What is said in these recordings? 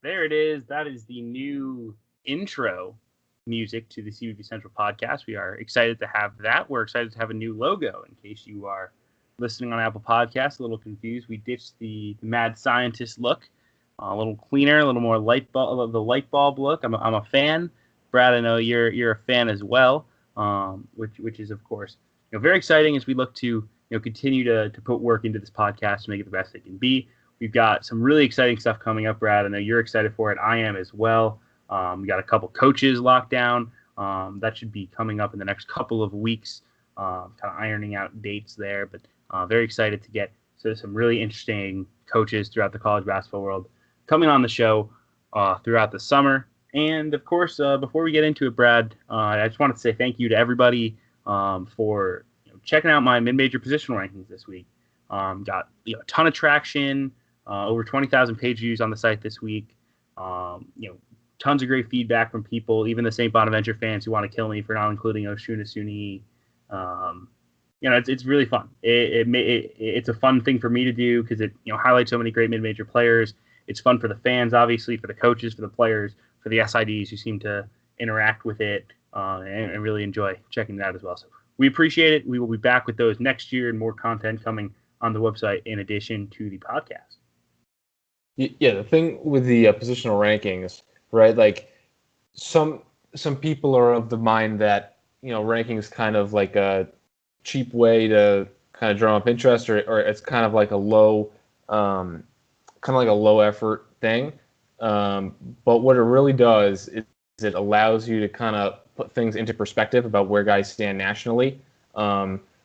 There it is. That is the new intro music to the CBB Central podcast. We are excited to have that. We're excited to have a new logo. In case you are listening on Apple Podcasts, a little confused, we ditched the mad scientist look, a little cleaner, a little more light bulb look. I'm a fan. Brad, I know you're a fan as well, which is of course very exciting as we look to continue to put work into this podcast to make it the best it can be. We've got some really exciting stuff coming up, Brad. I know you're excited for it. I am as well. We got a couple coaches locked down. That should be coming up in the next couple of weeks, kind of ironing out dates there. But very excited to get some really interesting coaches throughout the college basketball world coming on the show throughout the summer. And, of course, before we get into it, Brad, I just wanted to say thank you to everybody for checking out my mid-major positional rankings this week. Got a ton of traction. Over 20,000 page views on the site this week. Tons of great feedback from people, even the St. Bonaventure fans who want to kill me for not including Oshuna Suni. It's really fun. It's a fun thing for me to do because it highlights so many great mid-major players. It's fun for the fans, obviously, for the coaches, for the players, for the SIDs who seem to interact with it and really enjoy checking it out as well. So we appreciate it. We will be back with those next year and more content coming on the website in addition to the podcast. Yeah, the thing with the positional rankings, right? Like some people are of the mind that rankings kind of like a cheap way to kind of drum up interest, or it's kind of like a low effort thing. But what it really does is it allows you to kind of put things into perspective about where guys stand nationally.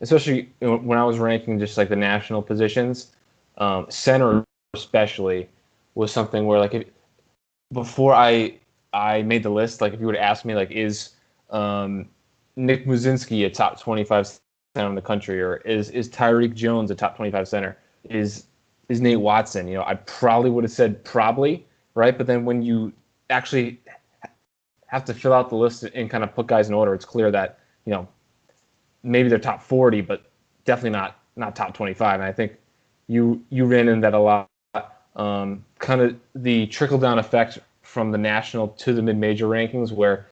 Especially when I was ranking just like the national positions, center especially was something where before I made the list, like if you would ask me like is Nick Muzinski a top 25 center in the country, or is Tyreek Jones a top 25 center, is Nate Watson, I probably would have said probably, right? But then when you actually have to fill out the list and kind of put guys in order, it's clear that maybe they're top 40, but definitely not top 25. And I think you ran into that a lot. Kind of the trickle-down effect from the national to the mid-major rankings, where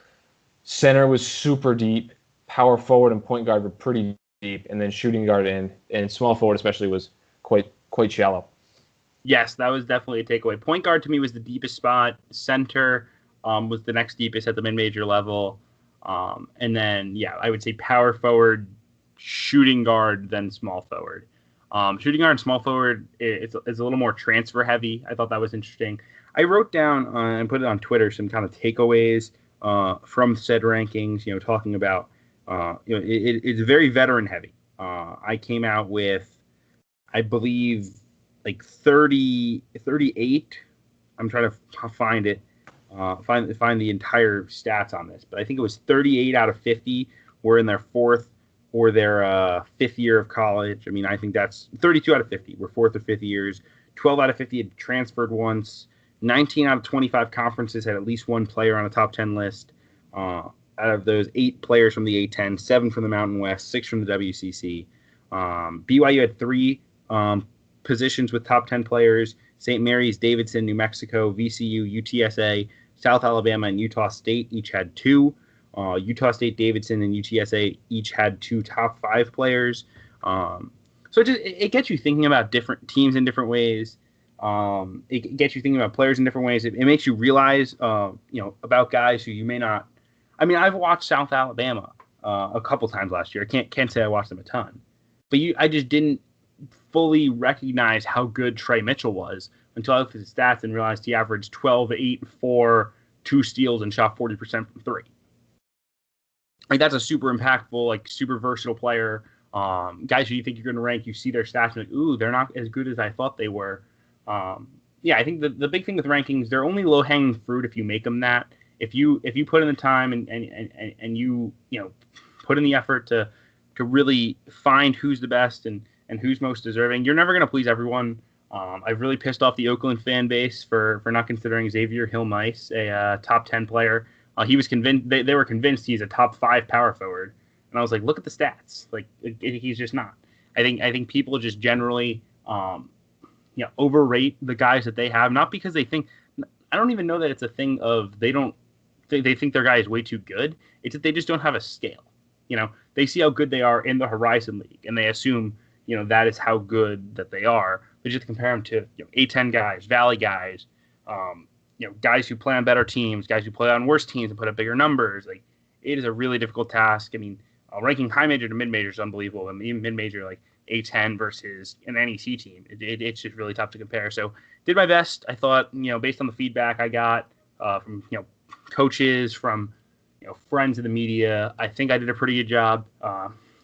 center was super deep, power forward and point guard were pretty deep, and then shooting guard and small forward especially was quite shallow. Yes, that was definitely a takeaway. Point guard to me was the deepest spot. Center was the next deepest at the mid-major level. And then, I would say power forward, shooting guard, then small forward. Shooting guard and small forward is a little more transfer heavy. I thought that was interesting. I wrote down and put it on Twitter some kind of takeaways from said rankings. Talking about it's very veteran heavy. I came out with, I believe, like 38. I'm trying to find it. Find the entire stats on this, but I think it was 38 out of 50 were in their fourth or their fifth year of college. I mean, I think that's 32 out of 50 were fourth or fifth years. 12 out of 50 had transferred once. 19 out of 25 conferences had at least one player on a top 10 list. Out of those, 8 players from the A10, 7 from the Mountain West, 6 from the WCC. BYU had 3 positions with top 10 players. St. Mary's, Davidson, New Mexico, VCU, UTSA, South Alabama, and Utah State each had 2. Utah State, Davidson, and UTSA each had 2 top 5 players. So it gets you thinking about different teams in different ways. It gets you thinking about players in different ways. It makes you realize, about guys who you may not. I mean, I've watched South Alabama a couple times last year. I can't say I watched them a ton, but I just didn't fully recognize how good Trey Mitchell was until I looked at his stats and realized he averaged 12, 8, 4, 2 steals, and shot 40% from 3. Like, that's a super impactful, super versatile player. Guys who you think you're going to rank, you see their stats and like, ooh, they're not as good as I thought they were. I think the big thing with rankings, they're only low-hanging fruit if you make them that. If you put in the time and you put in the effort to really find who's the best and who's most deserving, you're never going to please everyone. I've really pissed off the Oakland fan base for not considering Xavier Hill-Mice a top 10 player. He was convinced they were convinced he's a top 5 power forward, and I was like, look at the stats. He's just not. I think people just generally overrate the guys that they have, not because they think I don't even know that it's a thing of they think their guy is way too good. It's that they just don't have a scale. They see how good they are in the Horizon League, and they assume, that is how good that they are. They just compare them to, A10 guys, Valley guys, guys who play on better teams, guys who play on worse teams and put up bigger numbers. Like, it is a really difficult task. I mean, ranking high major to mid major is unbelievable. I mean, even mid major, like A10 versus an NEC team, it's just really tough to compare. So, did my best. I thought, based on the feedback I got from, coaches, from, friends in the media, I think I did a pretty good job.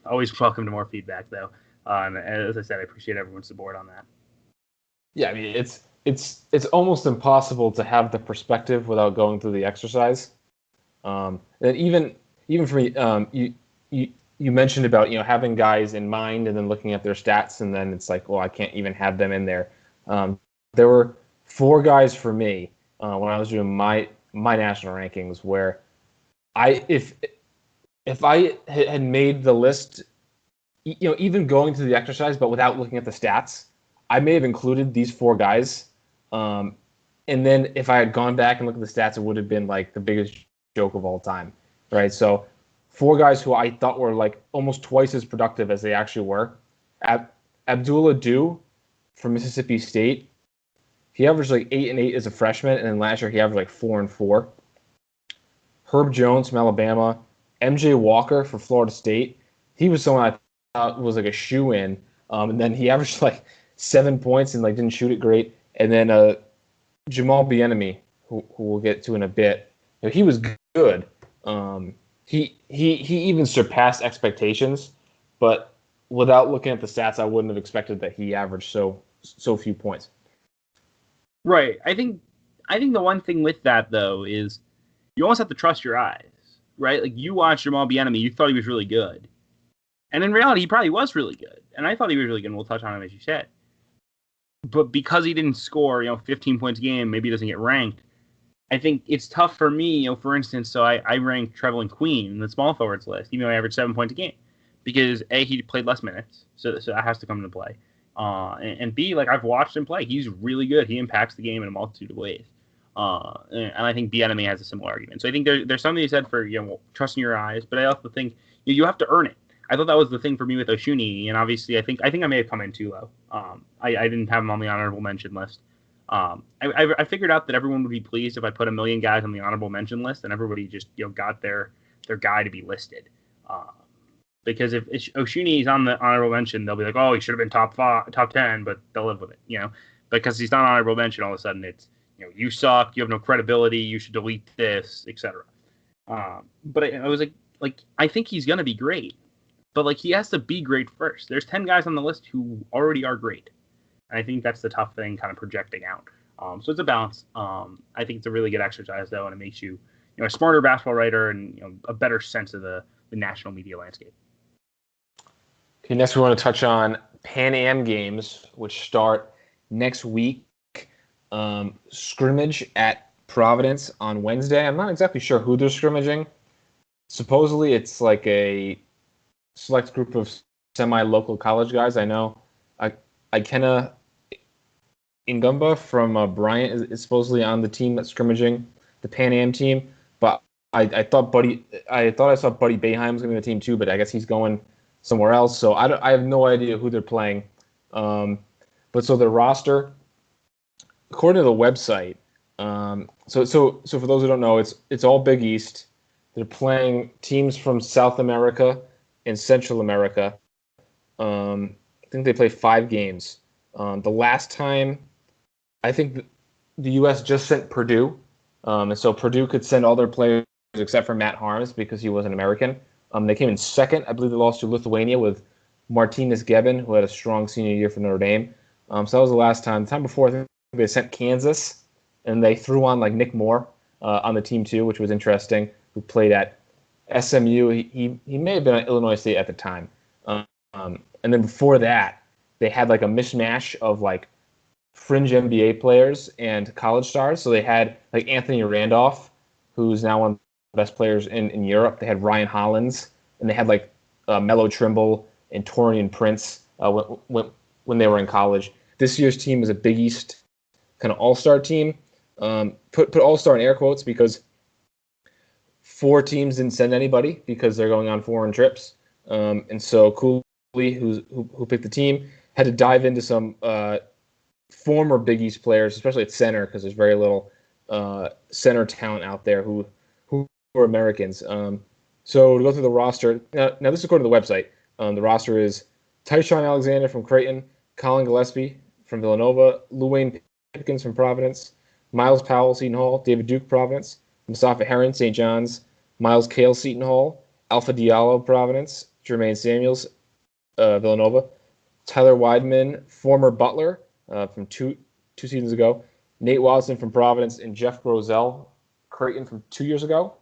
Always welcome to more feedback, though. And as I said, I appreciate everyone's support on that. Yeah, I mean, it's almost impossible to have the perspective without going through the exercise. And even for me, you mentioned about having guys in mind and then looking at their stats, and then it's like, well, I can't even have them in there. There were 4 guys for me when I was doing my national rankings where if I had made the list, even going through the exercise, but without looking at the stats, I may have included these 4 guys. And then if I had gone back and looked at the stats, it would have been like the biggest joke of all time, right? So 4 guys who I thought were like almost twice as productive as they actually were. Abdullah Dew from Mississippi State. He averaged like 8 and 8 as a freshman, and then last year he averaged like 4 and 4. Herb Jones from Alabama. MJ Walker from Florida State. He was someone I thought was like a shoe-in, and then he averaged like 7 points and like didn't shoot it great. And then Jamal Bieniemy, who we'll get to in a bit, he was good. He even surpassed expectations, but without looking at the stats, I wouldn't have expected that he averaged so few points. Right. I think the one thing with that, though, is you almost have to trust your eyes, right? Like, you watched Jamal Bieniemy, you thought he was really good. And in reality, he probably was really good. And I thought he was really good, and we'll touch on him, as you said. But because he didn't score, 15 points a game, maybe he doesn't get ranked. I think it's tough for me, for instance, so I ranked Trevelin Queen in the small forwards list, even though I averaged 7 points a game. Because, A, he played less minutes, so that has to come into play. And B, like, I've watched him play. He's really good. He impacts the game in a multitude of ways. And I think Bieniemy has a similar argument. So I think there's something you said for trusting your eyes, but I also think you have to earn it. I thought that was the thing for me with Oshuni, and obviously I think I may have come in too low. I didn't have him on the honorable mention list. I figured out that everyone would be pleased if I put 1 million guys on the honorable mention list, and everybody just got their guy to be listed. Because if Oshuni is on the honorable mention, they'll be like, oh, he should have been top 10, but they'll live with it, Because he's not honorable mention, all of a sudden it's you suck, you have no credibility, you should delete this, etc. But I was like I think he's gonna be great, but he has to be great first. There's 10 guys on the list who already are great, and I think that's the tough thing, kind of projecting out. So it's a balance. I think it's a really good exercise though, and it makes you a smarter basketball writer and a better sense of the national media landscape. Okay, next we want to touch on Pan-Am Games, which start next week. Scrimmage at Providence on Wednesday. I'm not exactly sure who they're scrimmaging. Supposedly it's like a select group of semi-local college guys. I know Ikenna Ingumba from Bryant is supposedly on the team that's scrimmaging the Pan-Am team, but I thought I saw Buddy Boeheim was going to be on the team too, but I guess he's going somewhere else. So I have no idea who they're playing. But so the roster, according to the website, so for those who don't know, it's all Big East. They're playing teams from South America and Central America. I think they play 5 games. The last time, I think the U.S. just sent Purdue, and so Purdue could send all their players except for Matt Harms because he was an American. They came in second. I believe they lost to Lithuania with Martinez Gebin, who had a strong senior year for Notre Dame. So that was the last time. The time before, I think they sent Kansas, and they threw on Nick Moore on the team too, which was interesting, who played at SMU. He may have been at Illinois State at the time. And then before that, they had a mishmash of fringe NBA players and college stars. So they had Anthony Randolph, who's now one of the best players in Europe. They had Ryan Hollins, and they had Melo Trimble and Taurean Prince when they were in college. This year's team is a Big East kind of all-star team. Put all-star in air quotes because 4 teams didn't send anybody because they're going on foreign trips. And so Cooley, who picked the team, had to dive into some former Big East players, especially at center, because there's very little center talent out there who are Americans. So to go through the roster, now this is according to the website. The roster is Tyshawn Alexander from Creighton, Colin Gillespie from Villanova, Luwane Pipkins from Providence, Miles Powell, Seton Hall, David Duke, Providence, Mustafa Heron, St. John's, Miles Kale, Seton Hall, Alpha Diallo, Providence, Jermaine Samuels, Villanova, Tyler Weidman, former Butler from two seasons ago, Nate Watson from Providence, and Jeff Grosel, Creighton from 2 years ago.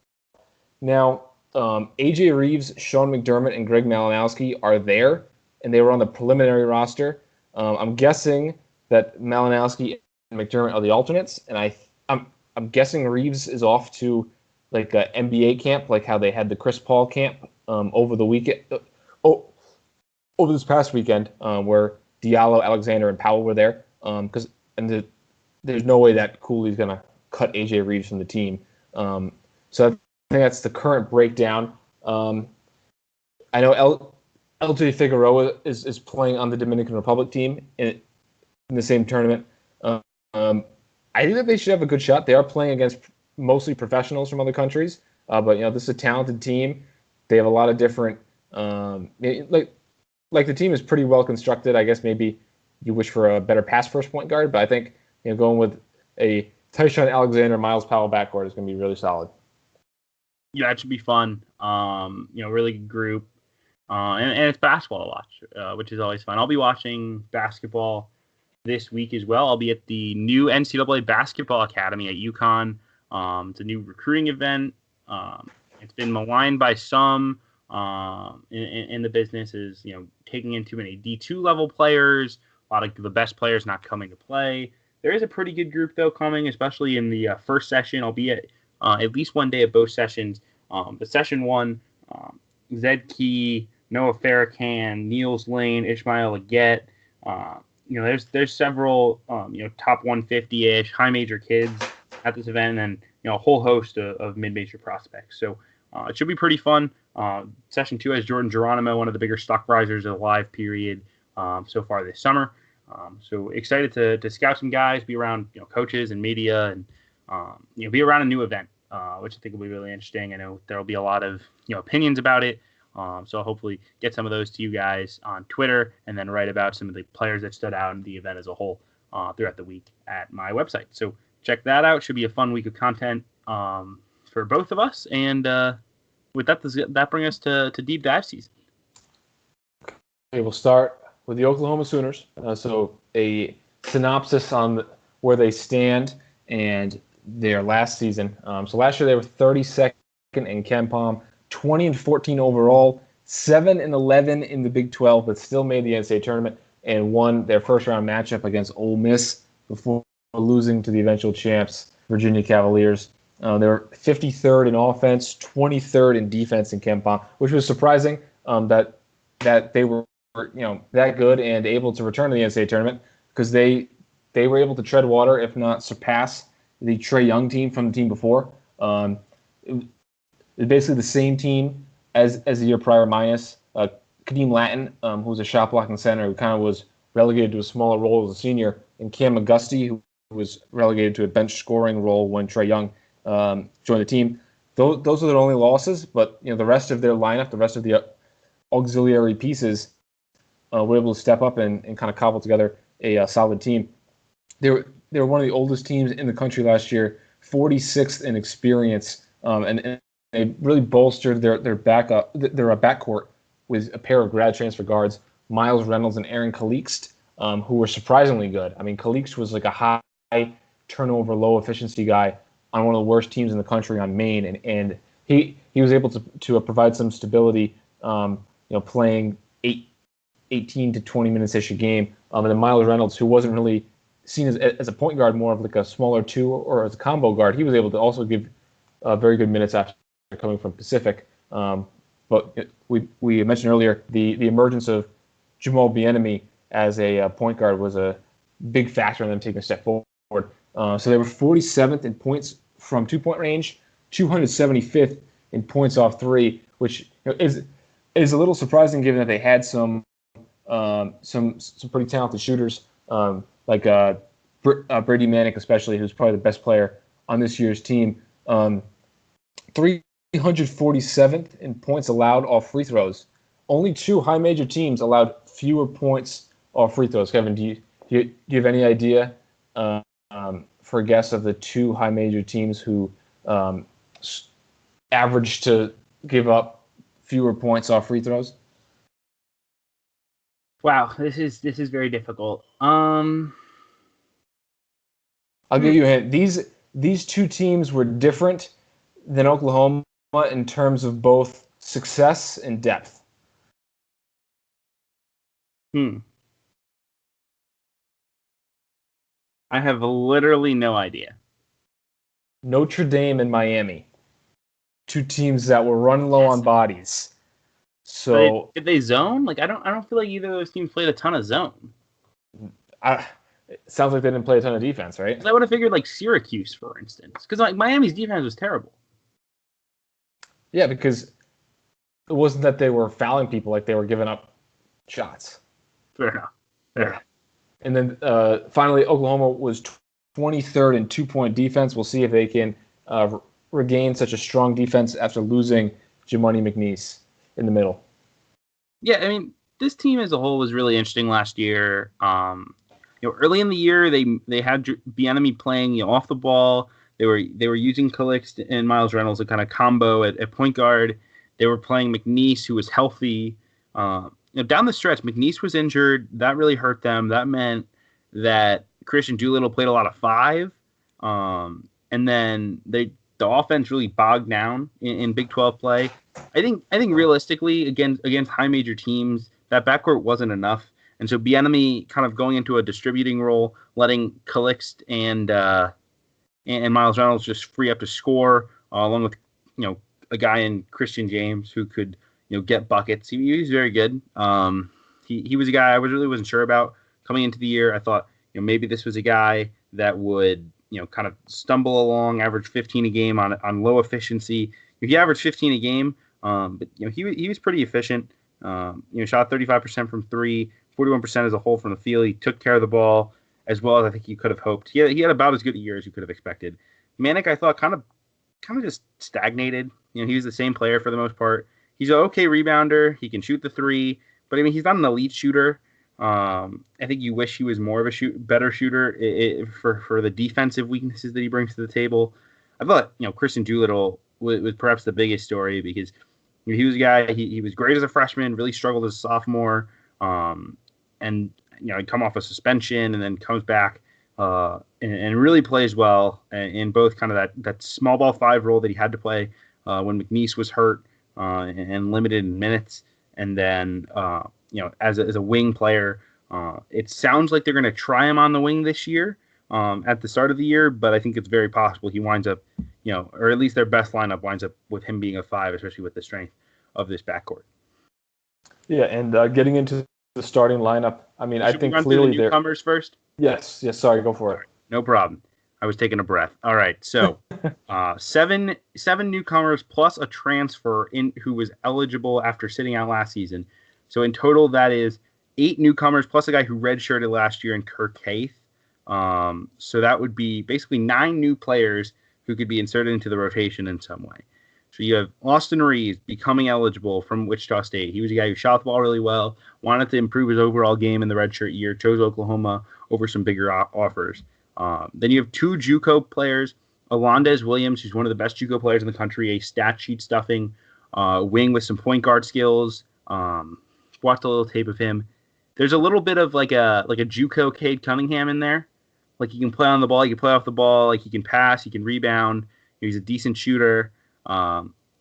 Now, AJ Reeves, Sean McDermott, and Greg Malinowski are there, and they were on the preliminary roster. I'm guessing that Malinowski and McDermott are the alternates, and I'm guessing Reeves is off to like a NBA camp, like how they had the Chris Paul camp over the weekend. Over this past weekend, where Diallo, Alexander, and Powell were there. There's no way that Cooley's gonna cut AJ Reeves from the team. So I think that's the current breakdown. I know LJ Figueroa is playing on the Dominican Republic team in the same tournament. I think that they should have a good shot. They are playing against mostly professionals from other countries, but this is a talented team. They have a lot of different like the team is pretty well constructed. I guess maybe you wish for a better pass first point guard, but I think going with a Tyshawn Alexander, Miles Powell backcourt is going to be really solid. Yeah, it should be fun. Really good group, and it's basketball to watch, which is always fun. I'll be watching basketball this week as well. I'll be at the new NCAA Basketball Academy at UConn. It's a new recruiting event. It's been maligned by some in the business is, taking in too many D2 level players, a lot of the best players not coming to play. There is a pretty good group, though, coming, especially in the first session. I'll be at least one day at both sessions. The session 1, Zed Key, Noah Farrakhan, Niels Lane, Ishmael Aget. There's several, top 150-ish high major kids at this event, and a whole host of mid-major prospects. So it should be pretty fun. Session 2 has Jordan Geronimo, one of the bigger stock risers of the live period so far this summer. So excited to scout some guys, be around coaches and media, and be around a new event, which I think will be really interesting. I know there will be a lot of opinions about it. So I'll hopefully get some of those to you guys on Twitter, and then write about some of the players that stood out in the event as a whole throughout the week at my website. So check that out. Should be a fun week of content for both of us. And with that brings us to deep dive season. Okay, we'll start with the Oklahoma Sooners. So a synopsis on where they stand and their last season. So last year they were 32nd in KenPom, 20-14 overall, 7-11 in the Big 12, but still made the NCAA tournament and won their first round matchup against Ole Miss before losing to the eventual champs, Virginia Cavaliers. They were 53rd in offense, 23rd in defense in KenPom, which was surprising that they were that good and able to return to the NCAA tournament, because they were able to tread water, if not surpass, the Trae Young team from the team before. It was basically the same team as the year prior, minus Kadeem Latin, who was a shot blocking center who kind of was relegated to a smaller role as a senior, and Cam McGusty, who was relegated to a bench scoring role when Trae Young joined the team. Those are their only losses, but the rest of their lineup, the rest of the auxiliary pieces, were able to step up and kind of cobble together a solid team. They were one of the oldest teams in the country last year, 46th in experience, and they really bolstered their backcourt with a pair of grad transfer guards, Miles Reynolds and Aaron Kalixt, who were surprisingly good. I mean, Kalixt was like a high turnover, low efficiency guy on one of the worst teams in the country on Maine, and he was able to provide some stability, playing 18 to 20 minutes ish a game. And then Miles Reynolds, who wasn't really seen as a point guard, more of like a smaller 2 or as a combo guard, he was able to also give very good minutes after coming from Pacific. But we mentioned earlier the emergence of Jamal Bieniemy as a point guard was a big factor in them taking a step forward. So they were 47th in points from 2-point range, 275th in points off three, which is a little surprising given that they had some pretty talented shooters, like Brady Manick especially, who's probably the best player on this year's team. 347th in points allowed off free throws. Only two high major teams allowed fewer points off free throws. Kevin, do you have any idea for a guess of the two high major teams who averaged to give up fewer points off free throws? Wow, this is very difficult. I'll give you a hint. These two teams were different than Oklahoma in terms of both success and depth. I have literally no idea. Notre Dame and Miami, two teams that were running low on bodies. So did they zone? Like I don't feel like either of those teams played a ton of zone. It sounds like they didn't play a ton of defense, right? I would have figured like Syracuse, for instance, because like Miami's defense was terrible. Yeah, because it wasn't that they were fouling people; like they were giving up shots. Fair enough. And then finally, Oklahoma was 23rd in 2-point defense. We'll see if they can regain such a strong defense after losing Jimani McNeese in the middle. Yeah, I mean, this team as a whole was really interesting last year. Early in the year, they had Bieniemy playing off the ball. They were using Calixte and Miles Reynolds a kind of combo at point guard. They were playing McNeese, who was healthy. Down the stretch, McNeese was injured. That really hurt them. That meant that Christian Doolittle played a lot of 5. And then the offense really bogged down in Big 12 play. I think realistically, against high major teams, that backcourt wasn't enough. And so Bieniemy kind of going into a distributing role, letting Calixte and Miles Reynolds just free up to score, along with a guy in Christian James who could get buckets. He was very good. He was a guy I wasn't sure about coming into the year. I thought maybe this was a guy that would kind of stumble along, average 15 a game on low efficiency. He averaged 15 a game, but he was pretty efficient. Shot 35% from 3, 41% as a whole from the field. He took care of the ball as well as I think he could have hoped. He had about as good a year as you could have expected. Manick, I thought, kind of just stagnated. He was the same player for the most part. He's an okay rebounder. He can shoot the 3, but I mean, he's not an elite shooter. I think you wish he was more of a better shooter for the defensive weaknesses that he brings to the table. I thought, Christian Doolittle was perhaps the biggest story because he was a guy, he was great as a freshman, really struggled as a sophomore, and he'd come off a suspension and then comes back and really plays well in both kind of that small ball 5 role that he had to play when McNeese was hurt and limited in minutes, and then as a wing player. It sounds like they're going to try him on the wing this year at the start of the year, but I think it's very possible he winds up, or at least their best lineup winds up with him being a 5, especially with the strength of this backcourt. Yeah, and getting into the starting lineup, I mean, I think clearly the newcomers first. Yes. Sorry, go for it. Right, no problem. I was taking a breath. All right, so 7 newcomers plus a transfer in who was eligible after sitting out last season. So in total, that is 8 newcomers plus a guy who redshirted last year in Kirk Haith. So that would be basically 9 new players who could be inserted into the rotation in some way. So you have Austin Reeves becoming eligible from Wichita State. He was a guy who shot the ball really well, wanted to improve his overall game in the redshirt year, chose Oklahoma over some bigger offers. Then you have 2 JUCO players, Alondes Williams, who's one of the best JUCO players in the country, a stat sheet stuffing wing with some point guard skills. Watched a little tape of him. There's a little bit of like a JUCO Cade Cunningham in there. Like he can play on the ball, he can play off the ball, like he can pass, he can rebound. He's a decent shooter.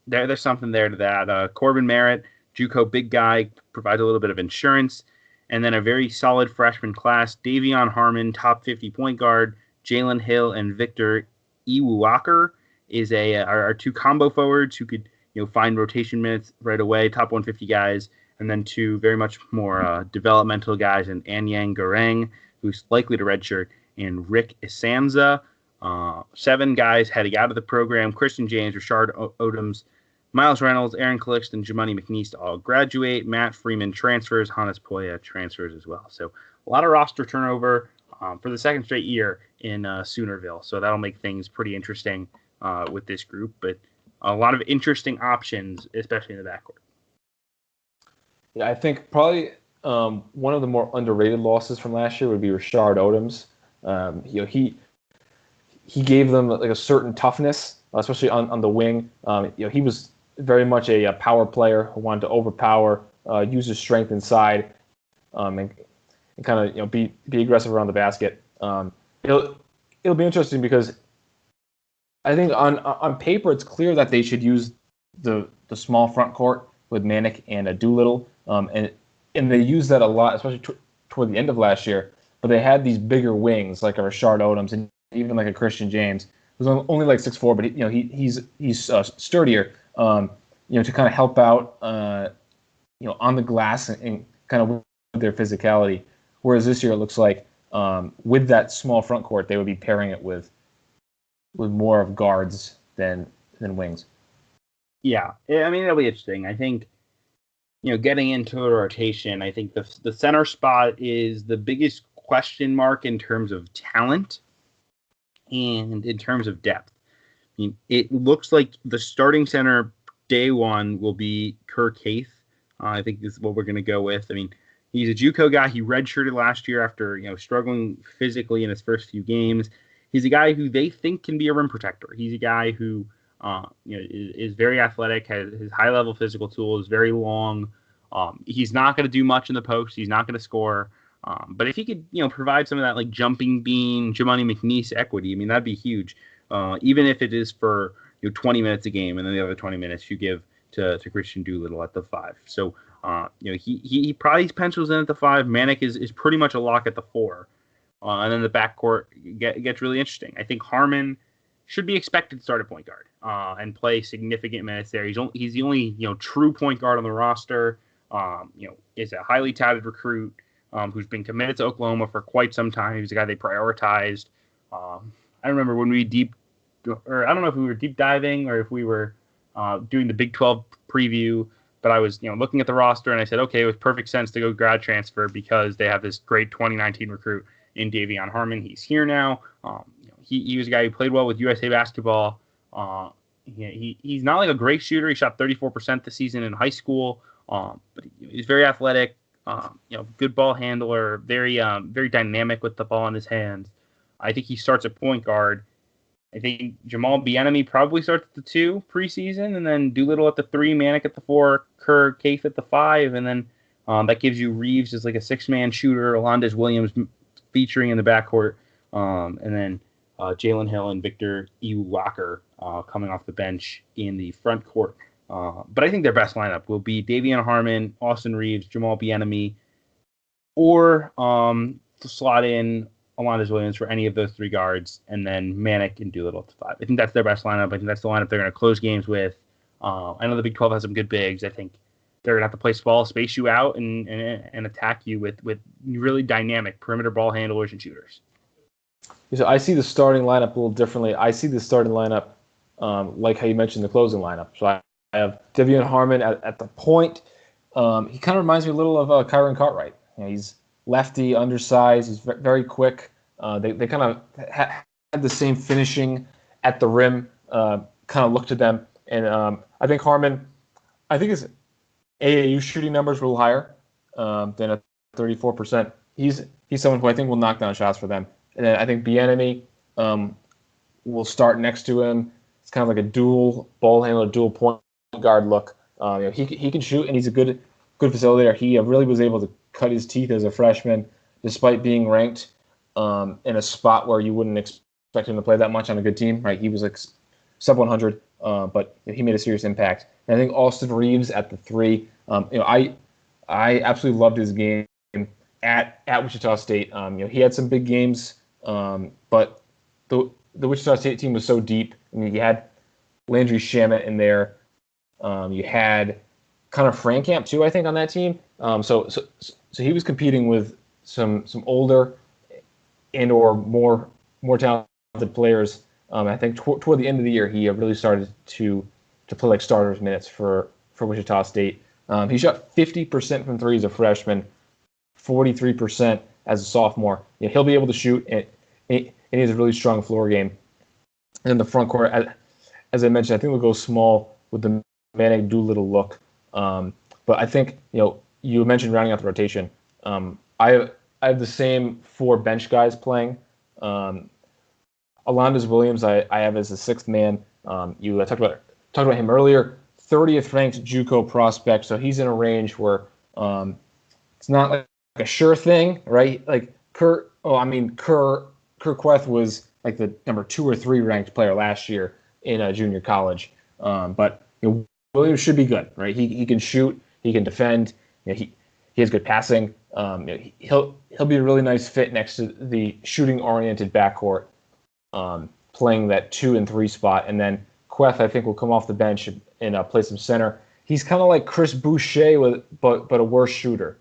There's something there to that. Corbin Merritt, JUCO big guy, provides a little bit of insurance. And then a very solid freshman class. Davion Harmon, top 50 point guard. Jalen Hill and Victor Iwuaker are 2 combo forwards who could find rotation minutes right away, top 150 guys. And then 2 very much more developmental guys in Anyang Garang, who's likely to redshirt, and Rick Isanza. 7 guys heading out of the program: Christian James, Rashard Odoms, Miles Reynolds, Aaron Calixte, and Jimani McNeese all graduate. Matt Freeman transfers. Hannes Poya transfers as well. So a lot of roster turnover for the second straight year in Soonerville. So that'll make things pretty interesting with this group. But a lot of interesting options, especially in the backcourt. Yeah, I think probably one of the more underrated losses from last year would be Rashard Odoms. He gave them like a certain toughness, especially on the wing. He was very much a power player who wanted to overpower, use his strength inside, and kind of be aggressive around the basket. It'll be interesting because I think on paper it's clear that they should use the small front court with Manick and Doolittle, and they used that a lot, especially toward the end of last year. But they had these bigger wings like a Rashard Odoms and even like a Christian James, who's only like 6'4", but he's sturdier, to kind of help out, on the glass and kind of with their physicality. Whereas this year it looks like with that small front court, they would be pairing it with more of guards than wings. Yeah, I mean, it'll be interesting. I think, getting into a rotation, I think the center spot is the biggest question mark in terms of talent and in terms of depth. I mean, it looks like the starting center day one will be Kirk Haith. I think this is what we're going to go with. I mean, he's a JUCO guy. He redshirted last year after struggling physically in his first few games. He's a guy who they think can be a rim protector. He's a guy who is very athletic, has his high level physical tools, very long. He's not going to do much in the post. He's not going to score. But if he could, provide some of that like jumping bean, Jimani McNeese equity, I mean, that'd be huge. Even if it is for 20 minutes a game, and then the other 20 minutes you give to Christian Doolittle at the 5. So he probably pencils in at the 5. Manick is pretty much a lock at the 4, and then the backcourt gets really interesting. I think Harmon should be expected to start at point guard and play significant minutes there. He's the only true point guard on the roster. Is a highly touted recruit. Who's been committed to Oklahoma for quite some time. He was a guy they prioritized. I remember when I don't know if we were deep diving or if we were doing the Big 12 preview, but I was looking at the roster and I said, okay, it was perfect sense to go grad transfer because they have this great 2019 recruit in Davion Harmon. He's here now. He was a guy who played well with USA Basketball. He's not like a great shooter. He shot 34% this season in high school, but he's very athletic. Good ball handler, very dynamic with the ball in his hands. I think he starts at point guard. I think Jamal Bieniemy probably starts at the 2 preseason, and then Doolittle at the 3, Manick at the 4, Kerr Cafe at the 5, and then that gives you Reeves as like a 6-man shooter, Alondes Williams featuring in the backcourt, and then Jalen Hill and Victor Iwuakor coming off the bench in the front court. But I think their best lineup will be Davion Harmon, Austin Reeves, Jamal Bieniemy, or to slot in Alondes Williams for any of those 3 guards, and then Manick and Doolittle at the 5. I think that's their best lineup. I think that's the lineup they're going to close games with. I know the Big 12 has some good bigs. I think they're going to have to play small, space you out, and attack you with really dynamic perimeter ball handlers and shooters. So I see the starting lineup a little differently. I see the starting lineup like how you mentioned the closing lineup. So I have Davion Harmon at the point. He kind of reminds me a little of Kyron Cartwright. He's lefty, undersized. He's very quick. They kind of had the same finishing at the rim kind of look to them. And I think Harmon, his AAU shooting numbers were a little higher than at 34%. He's someone who I think will knock down shots for them. And then I think Bieniemy will start next to him. It's kind of like a dual ball handler, dual point guard look. He can shoot, and he's a good facilitator. He really was able to cut his teeth as a freshman, despite being ranked in a spot where you wouldn't expect him to play that much on a good team. Right? He was like sub 100, but he made a serious impact. And I think Austin Reeves at the 3. I absolutely loved his game at Wichita State. He had some big games, but the Wichita State team was so deep. I mean, you had Landry Shamet in there. You had Connor Frankamp too, I think, on that team. So he was competing with some older and or more talented players. I think toward the end of the year, he really started to play like starters minutes for Wichita State. He shot 50% from three as a freshman, 43% as a sophomore. He'll be able to shoot, and he has a really strong floor game. And in the front court, as I mentioned, I think we'll go small with the Manic Doolittle look. But I think, you mentioned rounding out the rotation. I have the same four bench guys playing. Alondes Williams, I have as the sixth man. You talked about him earlier. 30th ranked JUCO prospect, so he's in a range where it's not like a sure thing, right? Like Kerr Kueth was like the number 2 or 3 ranked player last year in junior college. But Williams should be good, right? He can shoot, he can defend, he has good passing. He'll be a really nice fit next to the shooting oriented backcourt, playing that 2 and 3 spot, and then Kueth, I think, will come off the bench and play some center. He's kind of like Chris Boucher, but a worse shooter.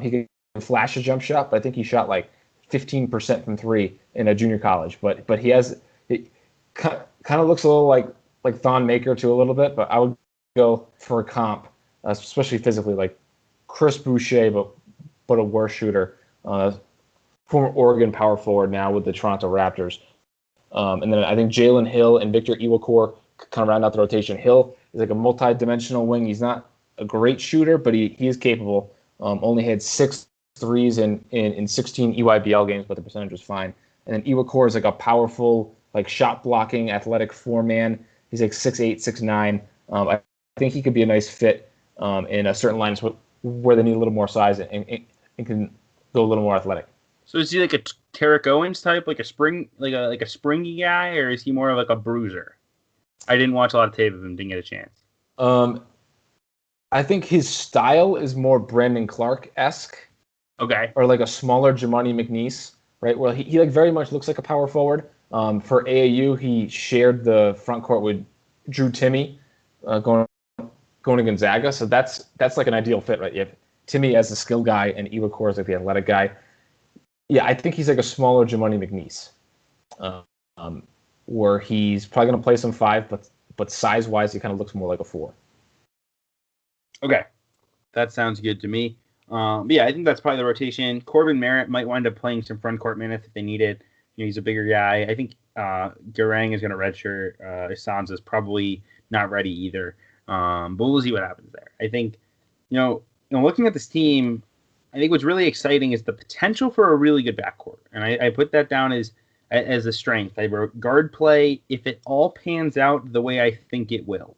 He can flash a jump shot, but I think he shot like 15% from 3 in a junior college. But it kind of looks a little like Thon Maker to a little bit. But I would go for a comp, especially physically, like Chris Boucher, but a worse shooter. Former Oregon power forward, now with the Toronto Raptors. And then I think Jalen Hill and Victor Iwuakor kind of round out the rotation. Hill is like a multi-dimensional wing. He's not a great shooter, but he is capable. Only had 6 threes in 16 EYBL games, but the percentage was fine. And then Iwuakor is like a powerful, like shot-blocking, athletic 4-man. He's like 6'8", 6'9". I think he could be a nice fit in certain lines where they need a little more size and can go a little more athletic. So is he like a Tarek Owens type, like a springy guy, or is he more of like a bruiser? I didn't watch a lot of tape of him, didn't get a chance. I think his style is more Brandon Clark-esque. Okay. Or like a smaller Jamani McNeese, right? Well, he like very much looks like a power forward. For AAU, he shared the front court with Drew Timme going to Gonzaga. So that's like an ideal fit, right? You have Timme as the skill guy and Iwuakor as like the athletic guy. Yeah, I think he's like a smaller Jamani McNeese, where he's probably going to play some 5, but size-wise, he kind of looks more like a 4. Okay, that sounds good to me. Yeah, I think that's probably the rotation. Corbin Merritt might wind up playing some front court minutes if they need it. He's a bigger guy. I think Garang is going to redshirt. Isanza's probably not ready either. But we'll see what happens there. I think, looking at this team, I think what's really exciting is the potential for a really good backcourt. And I put that down as a strength. I wrote guard play if it all pans out the way I think it will.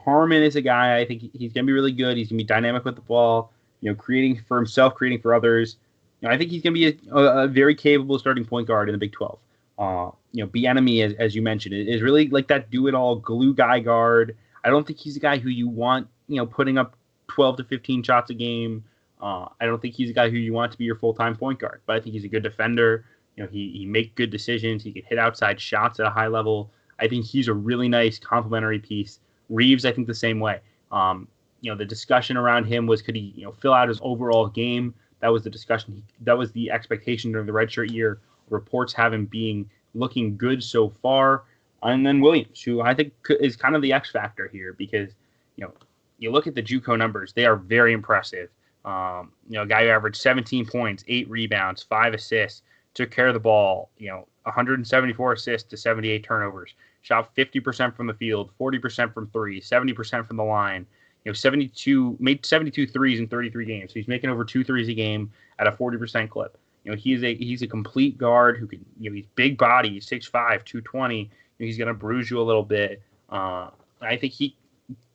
Harmon is a guy, I think he's going to be really good. He's going to be dynamic with the ball, creating for himself, creating for others. I think he's going to be a very capable starting point guard in the Big 12. Bieniemy, as you mentioned, is really like that do-it-all glue guy guard. I don't think he's a guy who you want, putting up 12 to 15 shots a game. I don't think he's a guy who you want to be your full-time point guard, but I think he's a good defender. He makes good decisions. He can hit outside shots at a high level. I think he's a really nice complementary piece. Reeves, I think the same way. The discussion around him was, could he, fill out his overall game? That was the discussion. That was the expectation during the redshirt year. Reports have him looking good so far. And then Williams, who I think is kind of the X factor here, because, you look at the JUCO numbers, they are very impressive. A guy who averaged 17 points, 8 rebounds, 5 assists, took care of the ball, 174 assists to 78 turnovers, shot 50% from the field, 40% from 3, 70% from the line, made 72 threes in 33 games. So he's making over 2 threes a game at a 40% clip. He's a complete guard who can, he's big body, he's 6'5", 220. He's going to bruise you a little bit. I think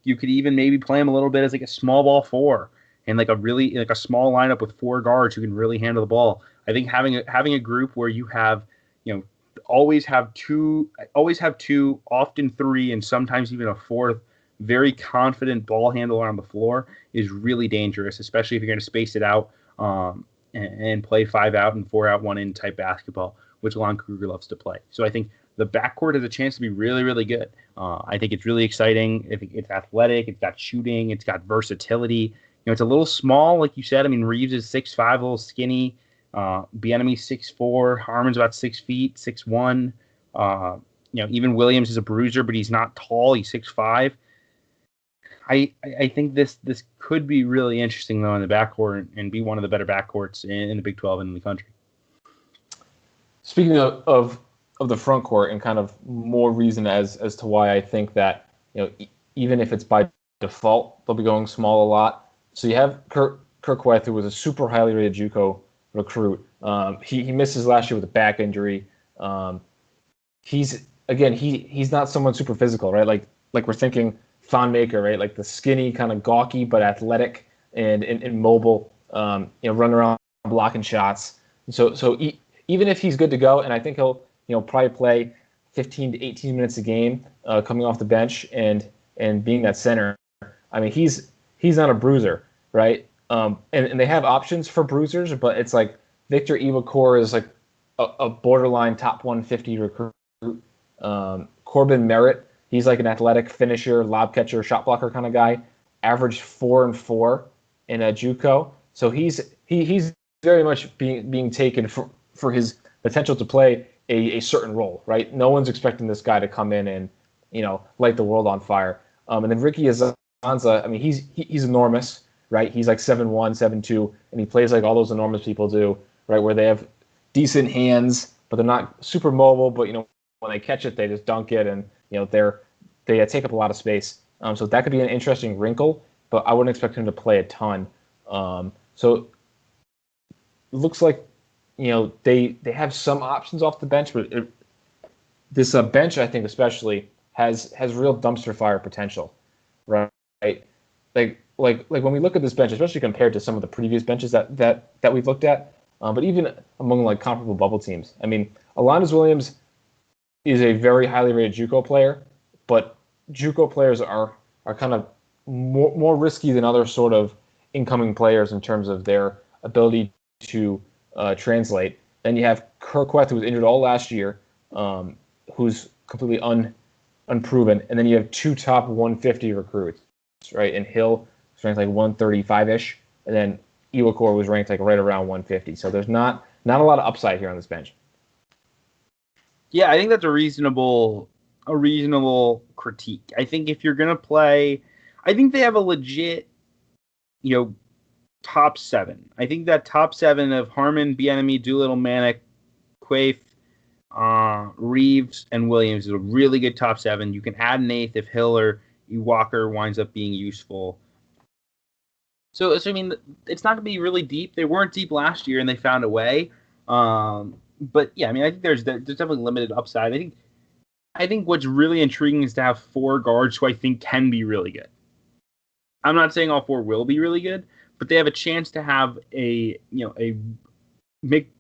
you could even maybe play him a little bit as like a small ball 4 and like a small lineup with 4 guards who can really handle the ball. I think having a group where you have, always have two, often 3, and sometimes even a 4th very confident ball handler on the floor is really dangerous, especially if you're going to space it out and play 5 out and 4 out, 1 in type basketball, which Lon Kruger loves to play. So I think the backcourt has a chance to be really, really good. I think it's really exciting. I think it's athletic. It's got shooting. It's got versatility. It's a little small, like you said. I mean, Reeves is 6'5", a little skinny. Bieniemy 6'4", Harmon's about 6 feet, 6'1". Even Williams is a bruiser, but he's not tall. He's 6'5". I think this could be really interesting though in the backcourt and be one of the better backcourts in the Big 12 and in the country. Speaking of the front court and kind of more reason as to why I think that even if it's by default they'll be going small a lot. So you have Kirk Weth, who was a super highly rated JUCO recruit. He missed his last year with a back injury. He's not someone super physical, right? Like we're thinking Thon Maker, right? Like the skinny, kind of gawky but athletic and mobile. Run around blocking shots. So even if he's good to go, and I think he'll probably play 15 to 18 minutes a game coming off the bench and being that center. I mean, he's not a bruiser, right? And they have options for bruisers, but it's like Victor Iwuakor is like a borderline top 150 recruit. Corbin Merritt, he's like an athletic finisher, lob catcher, shot blocker kind of guy. Averaged 4 and 4 in a JUCO, so he's very much being taken for his potential to play a certain role, right? No one's expecting this guy to come in and light the world on fire. And then Ricky Azanza, I mean, he's enormous, right? He's like 7'1", 7'2", and he plays like all those enormous people do, right? Where they have decent hands, but they're not super mobile. But when they catch it, they just dunk it, and they take up a lot of space. So that could be an interesting wrinkle, but I wouldn't expect him to play a ton. So it looks like they have some options off the bench, but this bench, I think especially, has real dumpster fire potential, right? Like when we look at this bench, especially compared to some of the previous benches that we've looked at, but even among like comparable bubble teams. I mean, Alonzo Williams is a very highly rated JUCO player, but JUCO players are kind of more risky than other sort of incoming players in terms of their ability to translate. Then you have Kirk Weth, who was injured all last year, who's completely unproven. And then you have two top 150 recruits, right? And Hill was ranked like 135-ish, and then Iwuakor was ranked like right around 150. So there's not a lot of upside here on this bench. Yeah, I think that's a reasonable critique. I think if you're gonna play, I think they have a legit, top 7. I think that top 7 of Harmon, Bieniemy, Doolittle, Manick, Quaife, Reeves, and Williams is a really good top 7. You can add an 8th if Hill or Walker winds up being useful. So I mean, it's not going to be really deep. They weren't deep last year, and they found a way. But yeah, I mean, I think there's definitely limited upside. I think what's really intriguing is to have 4 guards who I think can be really good. I'm not saying all 4 will be really good, but they have a chance to have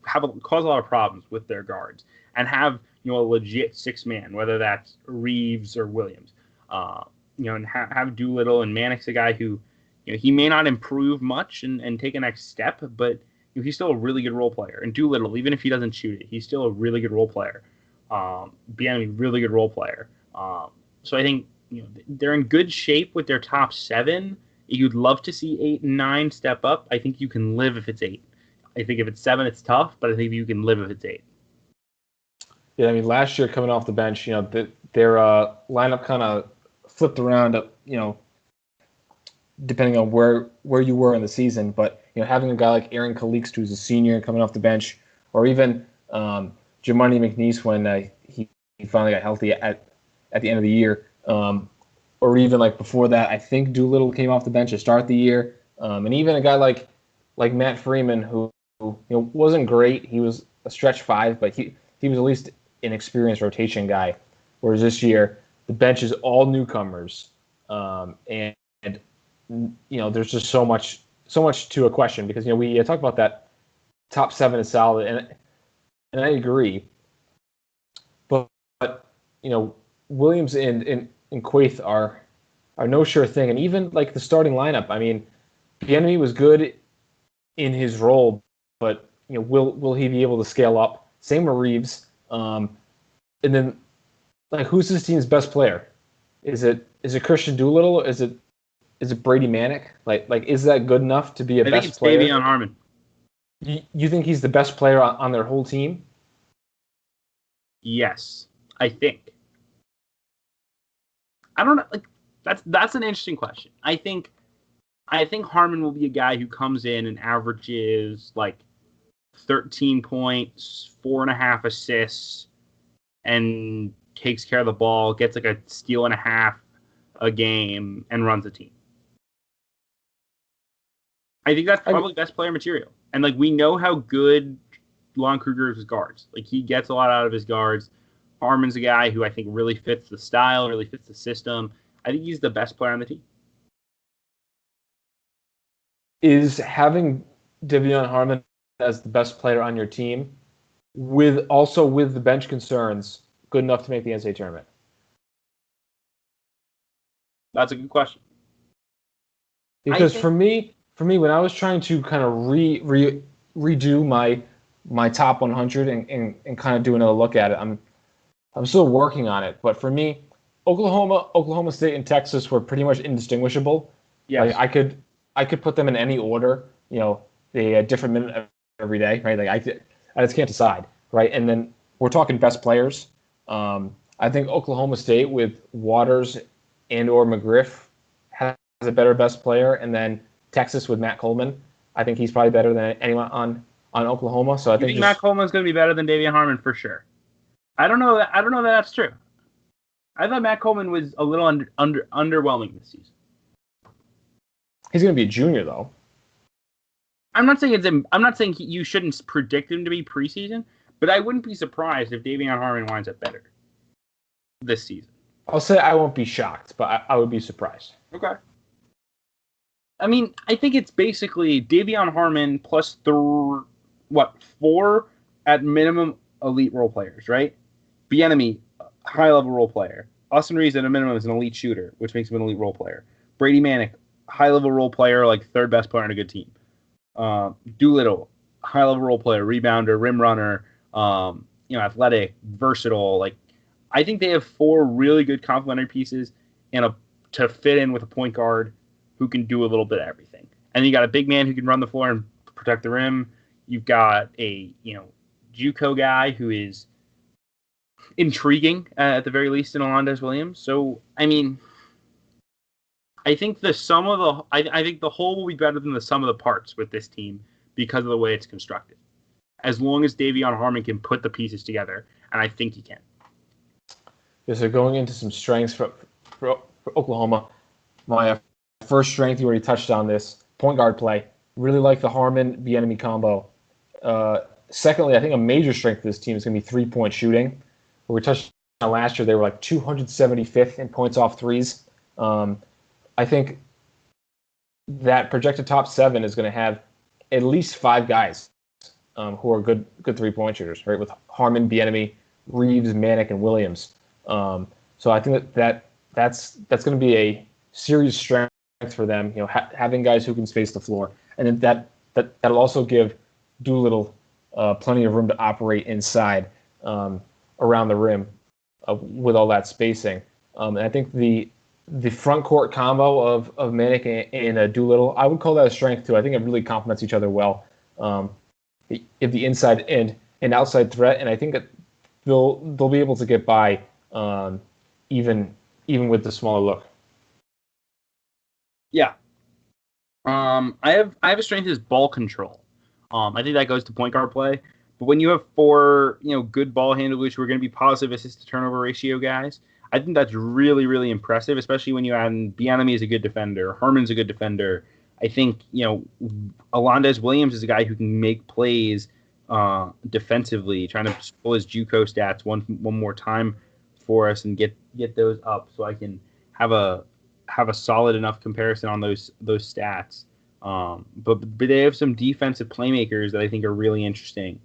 cause a lot of problems with their guards and have a legit 6-man, whether that's Reeves or Williams. And have Doolittle, and Manick's a guy who he may not improve much and take a next step, but he's still a really good role player. And Doolittle, even if he doesn't shoot it, he's still a really good role player. Bieniemy, really good role player. So I think they're in good shape with their top 7. You'd love to see 8 and 9 step up. I think you can live if it's 8. I think if it's 7, it's tough, but I think you can live if it's 8. Yeah, I mean, last year coming off the bench, their lineup kind of flipped around, depending on where you were in the season. But having a guy like Aaron Calixte, who's a senior coming off the bench, or even Jamani McNeese when he finally got healthy at the end of the year, or even like before that, I think Doolittle came off the bench to start the year, and even a guy like Matt Freeman, who wasn't great. He was a stretch 5, but he was at least an experienced rotation guy. Whereas this year, the bench is all newcomers, and there's just so much to a question because we talk about that top 7 is solid, and I agree, but Williams and Quaife are no sure thing, and even like the starting lineup. I mean, Bieniemy was good in his role, but will he be able to scale up? Same with Reeves, and then like who's this team's best player? Is it Christian Doolittle? Is it Brady Manick? Like is that good enough to be a best player? I think it's Davion Harmon. You think he's the best player on their whole team? Yes, I think. I don't know. Like that's an interesting question. I think Harmon will be a guy who comes in and averages like 13 points, 4.5 assists, and takes care of the ball, gets like a steal and a half a game, and runs the team. I think that's probably best player material. And like we know how good Lon Kruger is with guards. Like he gets a lot out of his guards. Harmon's a guy who I think really fits the style, really fits the system. I think he's the best player on the team. Is having De'Vion Harmon as the best player on your team, with the bench concerns, good enough to make the NCAA tournament? That's a good question. Because for me, when I was trying to kind of redo my top 100 and kind of do another look at it, I'm still working on it. But for me, Oklahoma State, and Texas were pretty much indistinguishable. Yes. Like I could put them in any order. You know, a different minute every day, right? Like I just can't decide, right? And then we're talking best players. I think Oklahoma State with Waters and/or McGriff has a better best player, and then Texas with Matt Coleman. I think he's probably better than anyone on Oklahoma. So I think Matt Coleman's going to be better than De'Vion Harmon for sure. I don't know that that's true. I thought Matt Coleman was a little underwhelming this season. He's going to be a junior though. I'm not saying you shouldn't predict him to be preseason, but I wouldn't be surprised if De'Vion Harmon winds up better this season. I'll say I won't be shocked, but I would be surprised. Okay. I mean, I think it's basically De'Vion Harmon plus 4 at minimum elite role players, right? Bieniemy, high-level role player. Austin Reeves at a minimum is an elite shooter, which makes him an elite role player. Brady Manick, high-level role player, like third best player on a good team. Doolittle, high-level role player, rebounder, rim runner, athletic, versatile. Like, I think they have 4 really good complementary pieces to fit in with a point guard who can do a little bit of everything. And you got a big man who can run the floor and protect the rim. You've got a JUCO guy who is intriguing at the very least in Alondes Williams. So I mean, I think the whole will be better than the sum of the parts with this team because of the way it's constructed. As long as De'Vion Harmon can put the pieces together, and I think he can. Yeah, so going into some strengths for Oklahoma, my first strength, you already touched on this, point guard play. Really like the Harmon-Bieniemy combo. Secondly, I think a major strength of this team is going to be three-point shooting. Where we touched on last year, they were like 275th in points off threes. I think that projected top 7 is going to have at least 5 guys who are good three-point shooters, right? With Harmon, Bieniemy, Reeves, Manick, and Williams. So I think that's going to be a serious strength for them. Having guys who can space the floor, and then that'll also give Doolittle plenty of room to operate inside around the rim with all that spacing. And I think the front court combo of Manick and Doolittle, I would call that a strength too. I think it really complements each other well. The inside and outside threat, and I think that they'll be able to get by even with the smaller look. Yeah. I have a strength is ball control. I think that goes to point guard play. But when you have 4, good ball handlers who are going to be positive assist to turnover ratio guys, I think that's really, really impressive, especially when you add Bieniemy is a good defender, Harmon's a good defender. I think, Alondes Williams is a guy who can make plays defensively, trying to pull his JUCO stats one more time for us and get those up so I can have a solid enough comparison on those stats. But they have some defensive playmakers that I think are really interesting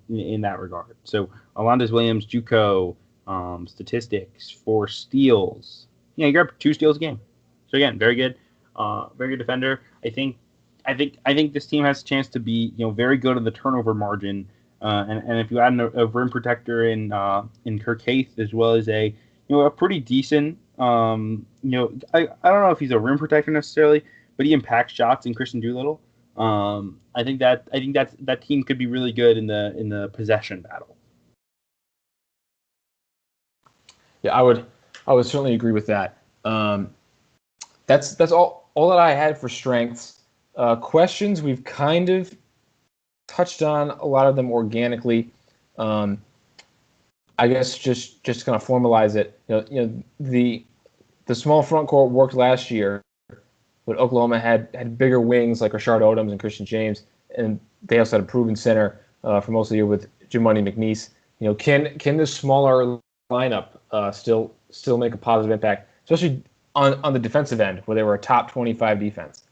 in that regard. So Alondes Williams, JUCO, statistics, 4 steals. He grabbed 2 steals a game. So again, very good defender. I think this team has a chance to be very good in the turnover margin. And if you add a rim protector in Kirk Haith as well as a pretty decent I don't know if he's a rim protector necessarily, but he impacts shots in Christian Doolittle. I think that team could be really good in the possession battle. Yeah, I would certainly agree with that. That's all that I had for strengths. Questions, we've kind of touched on a lot of them organically. I guess just to kind of formalize it, the small front court worked last year, but Oklahoma had bigger wings like Rashard Odoms and Christian James, and they also had a proven center for most of the year with Jimoni McNeese. Can this smaller lineup still make a positive impact, especially on the defensive end where they were a top 25 defense?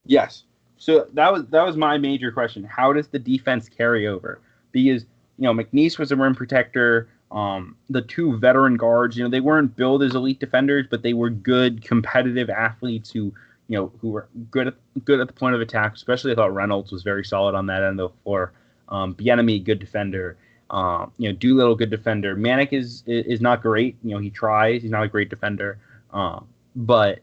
Yes. So that was my major question. How does the defense carry over? Because McNeese was a rim protector. The two veteran guards, they weren't billed as elite defenders, but they were good competitive athletes who were good at the point of attack. Especially, I thought Reynolds was very solid on that end of the floor. Bieniemy, good defender. Doolittle, good defender. Manek is not great. He tries. He's not a great defender. But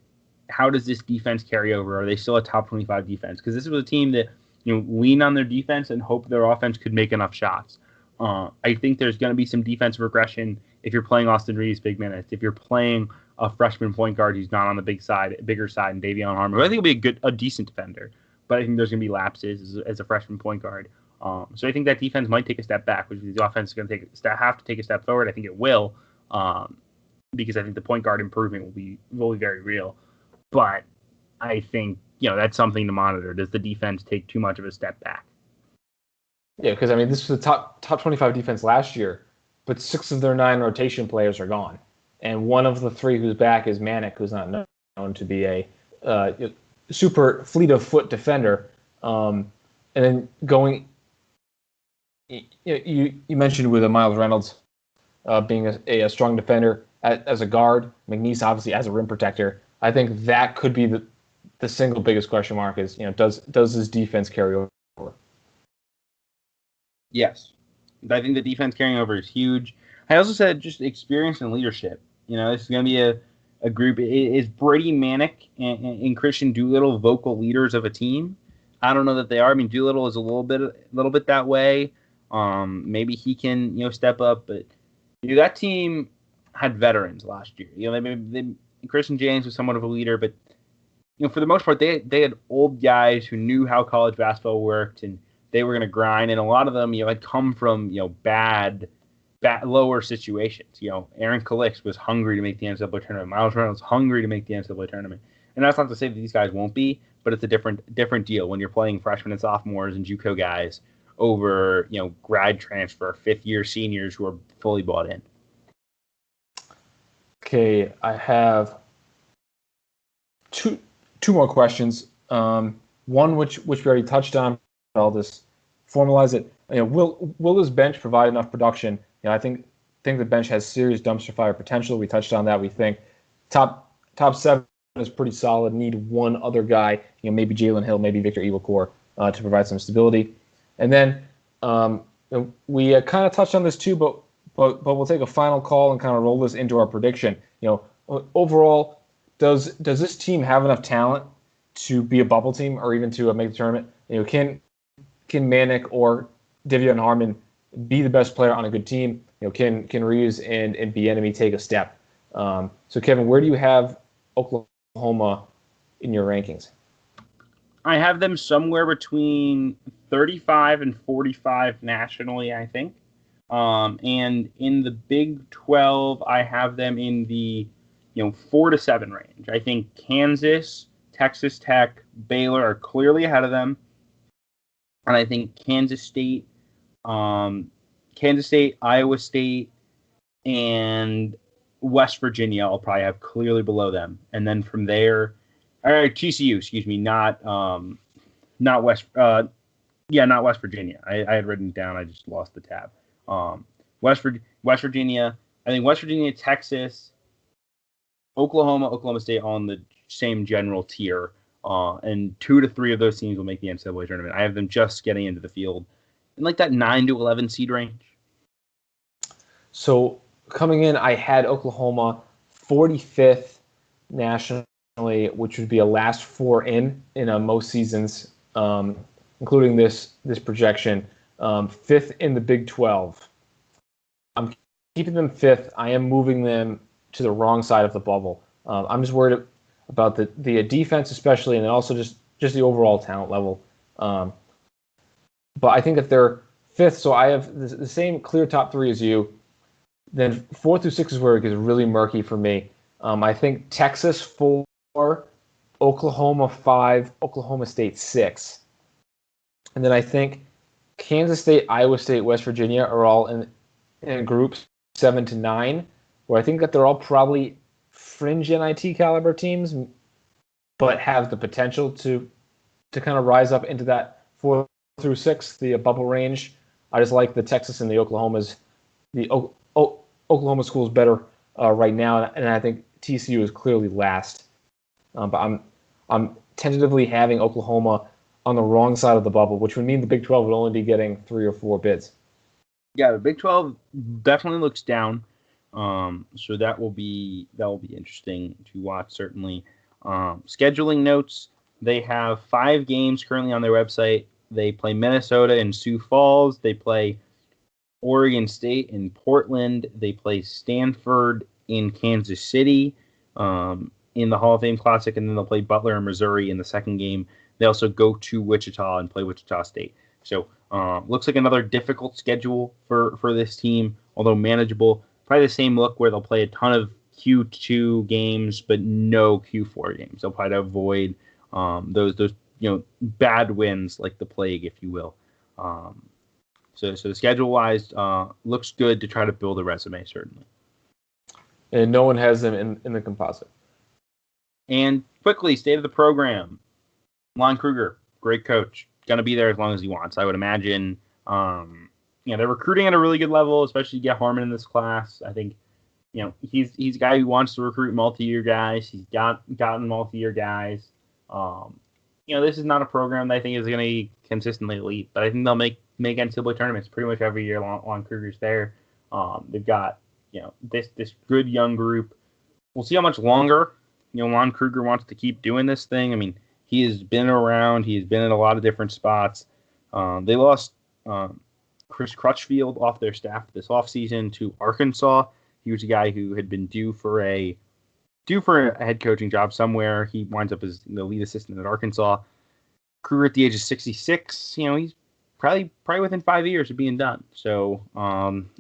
how does this defense carry over? Are they still a top 25 defense? Because this was a team that leaned on their defense and hoped their offense could make enough shots. I think there's going to be some defensive regression if you're playing Austin Reeves big minutes. If you're playing a freshman point guard who's not on the bigger side, and Davion Harmon, I think will be a decent defender. But I think there's going to be lapses as a freshman point guard. So I think that defense might take a step back, which means the offense is going to have to take a step forward. I think it will, because I think the point guard improvement will be very real. But I think that's something to monitor. Does the defense take too much of a step back? Yeah, because this was the top 25 defense last year, but 6 of their 9 rotation players are gone, and one of the 3 who's back is Manek, who's not known to be a super fleet of foot defender. And then going, you mentioned with Miles Reynolds being a strong defender as a guard, McNeese obviously as a rim protector. I think that could be the single biggest question mark is does his defense carry over? Yes. I think the defense carrying over is huge. I also said just experience and leadership. This is going to be a group. Is Brady Manek and Christian Doolittle vocal leaders of a team? I don't know that they are. Doolittle is a little bit that way. Maybe he can step up, but that team had veterans last year. Christian James was somewhat of a leader, but for the most part, they had old guys who knew how college basketball worked and they were going to grind, and a lot of them, had come from, bad, lower situations. Aaron Calix was hungry to make the NCAA tournament. Miles Reynolds hungry to make the NCAA tournament, and that's not to say that these guys won't be, but it's a different deal when you're playing freshmen and sophomores and JUCO guys over, grad transfer, fifth-year seniors who are fully bought in. Okay, I have two more questions. One which we already touched on. I'll just formalize it. Will this bench provide enough production? I think the bench has serious dumpster fire potential. We touched on that. We think top 7 is pretty solid. Need one other guy, maybe Jalen Hill, maybe Victor Iwuakor, to provide some stability. And then we kind of touched on this too, but we'll take a final call and kind of roll this into our prediction. Overall, does this team have enough talent to be a bubble team or even to make the tournament? Can Manek or Davion Harmon be the best player on a good team? Can Reeves and Bieniemy take a step? So Kevin, where do you have Oklahoma in your rankings? I have them somewhere between 35 and 45 nationally, I think. And in the Big 12, I have them in the 4 to 7 range. I think Kansas, Texas Tech, Baylor are clearly ahead of them. And I think Kansas State, Iowa State, and West Virginia will probably have clearly below them. And then from there, TCU, excuse me, not West Virginia. I had written it down. I just lost the tab. West Virginia. I think West Virginia, Texas, Oklahoma State all in the same general tier. And 2 to 3 of those teams will make the NCAA tournament. I have them just getting into the field in like that 9 to 11 seed range. So coming in, I had Oklahoma 45th nationally. which would be a last four in most seasons, including this projection. Fifth in the Big 12. I'm keeping them fifth. I am moving them to the wrong side of the bubble. I'm just worried about the defense especially, and then also just the overall talent level. But I think that they're fifth, so I have the same clear top three as you. Then 4 through 6 is where it gets really murky for me. I think Texas 4, Oklahoma 5, Oklahoma State 6. And then I think Kansas State, Iowa State, West Virginia are all in groups 7 to 9, where I think that they're all probably fringe NIT caliber teams, but have the potential to kind of rise up into that 4 through 6, the bubble range. I just like the Texas and the Oklahomas. The Oklahoma schools better right now, and I think TCU is clearly last. But I'm tentatively having Oklahoma on the wrong side of the bubble, which would mean the Big 12 would only be getting 3 or 4 bids. Yeah, the Big 12 definitely looks down. So that will be interesting to watch, certainly. Scheduling notes, they have 5 games currently on their website. They play Minnesota in Sioux Falls. They play Oregon State in Portland. They play Stanford in Kansas City in the Hall of Fame Classic, and then they'll play Butler in Missouri in the second game. They also go to Wichita and play Wichita State. So looks like another difficult schedule for this team, although manageable. Probably the same look where they'll play a ton of Q2 games, but no Q4 games. They'll try to avoid those bad wins like the plague, if you will. So the schedule-wise looks good to try to build a resume, certainly. And no one has them in the composite. And quickly, state of the program. Lon Kruger, great coach. Going to be there as long as he wants, I would imagine. They're recruiting at a really good level, especially get Harmon in this class. I think, he's a guy who wants to recruit multi-year guys. He's gotten multi-year guys. This is not a program that I think is going to be consistently elite, but I think they'll make NCAA tournaments pretty much every year. Lon Kruger's there. They've got this good young group. We'll see how much longer Lon Kruger wants to keep doing this thing. I mean, he has been around. He has been in a lot of different spots. They lost Chris Crutchfield off their staff this offseason to Arkansas. He was a guy who had been due for a head coaching job somewhere. He winds up as the lead assistant at Arkansas. Kruger at the age of 66, he's probably within 5 years of being done. So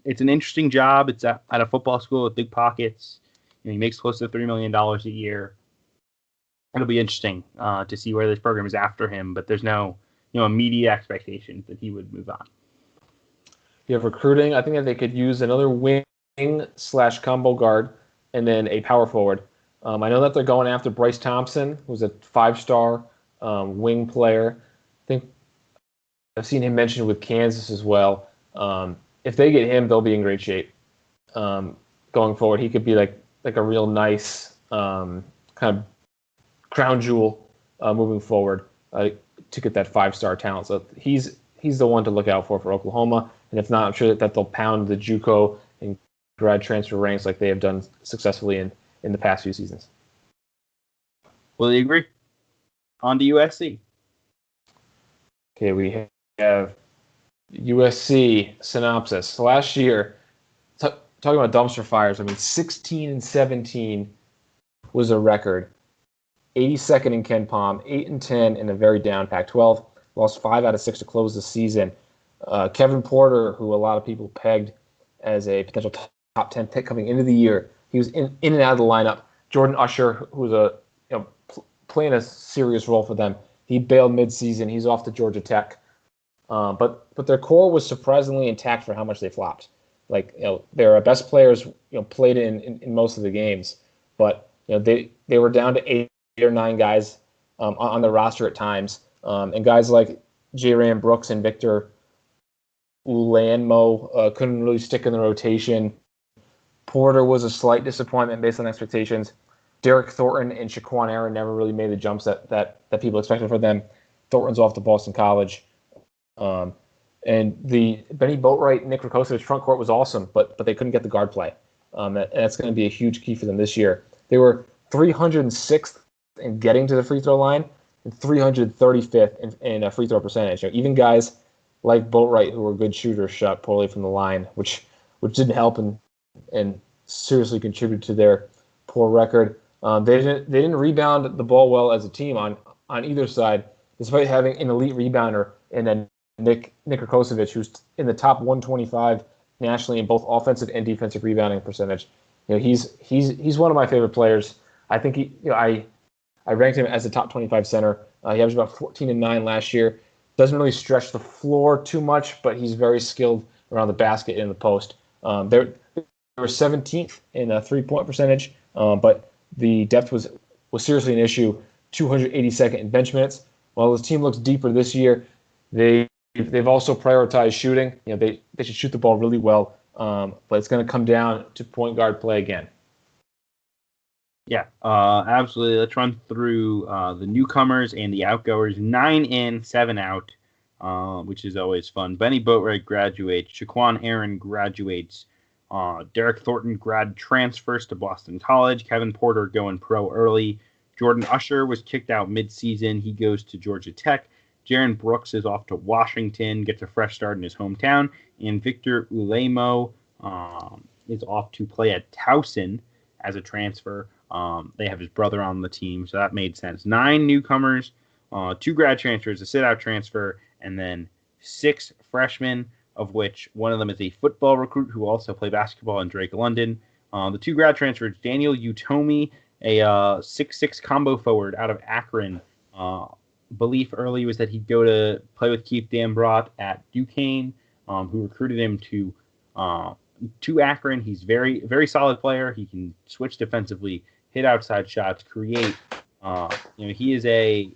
it's an interesting job. It's at a football school with big pockets. He makes close to $3 million a year. It'll be interesting to see where this program is after him, but there's no immediate expectations that he would move on. You have recruiting. I think that they could use another wing/combo guard and then a power forward. I know that they're going after Bryce Thompson, who's a 5-star wing player. I think I've seen him mentioned with Kansas as well. If they get him, they'll be in great shape going forward. He could be like a real nice kind of crown jewel moving forward to get that 5-star talent. So he's the one to look out for Oklahoma. And if not, I'm sure that they'll pound the JUCO and grad transfer ranks like they have done successfully in the past few seasons. Will you agree? On to USC. Okay, we have USC synopsis. Last year, talking about dumpster fires, 16-17 was a record. 82nd in Ken Palm, 8-10 in a very down Pac-12. Lost 5 out of 6 to close the season. Kevin Porter, who a lot of people pegged as a potential top 10 pick coming into the year, he was in and out of the lineup. Jordan Usher, who's playing a serious role for them, he bailed midseason. He's off to Georgia Tech. But their core was surprisingly intact for how much they flopped. Their best players played in most of the games, but they were down to 8 or 9 guys on the roster at times, and guys like J-Ram Brooks and Victor Ulanmo couldn't really stick in the rotation. Porter was a slight disappointment based on expectations. Derek Thornton and Shaquan Aaron never really made the jumps that people expected for them. Thornton's off to Boston College. And the Benny Boatwright, Nick Rakosevich front court was awesome, but they couldn't get the guard play. And that's going to be a huge key for them this year. They were 306th in getting to the free throw line and 335th in a free throw percentage. Even guys like Boatwright, who were good shooters, shot poorly from the line, which didn't help and seriously contributed to their poor record. They didn't rebound the ball well as a team on either side, despite having an elite rebounder and then Nick Kokocevic, who's in the top 125 nationally in both offensive and defensive rebounding percentage. He's one of my favorite players. I think I ranked him as a top 25 center. He averaged about 14 and 9 last year. Doesn't really stretch the floor too much, but he's very skilled around the basket and in the post. They were 17th in a three-point percentage, but the depth was seriously an issue. 282nd in bench minutes. While his team looks deeper this year, they've also prioritized shooting. They should shoot the ball really well, but it's going to come down to point guard play again. Yeah, absolutely. Let's run through the newcomers and the outgoers. 9 in, 7 out, which is always fun. Benny Boatwright graduates. Shaquan Aaron graduates. Derek Thornton grad transfers to Boston College. Kevin Porter going pro early. Jordan Usher was kicked out midseason. He goes to Georgia Tech. Jaron Brooks is off to Washington, gets a fresh start in his hometown. And Victor Ulemo is off to play at Towson as a transfer. They have his brother on the team, so that made sense. 9 newcomers, 2 grad transfers, a sit-out transfer, and then 6 freshmen, of which one of them is a football recruit who also played basketball in Drake London. The 2 grad transfers, Daniel Utomi, a 6'6" combo forward out of Akron. Belief early was that he'd go to play with Keith Dambrot at Duquesne, who recruited him to Akron. He's very, very solid player. He can switch defensively, hit outside shots, create. He's a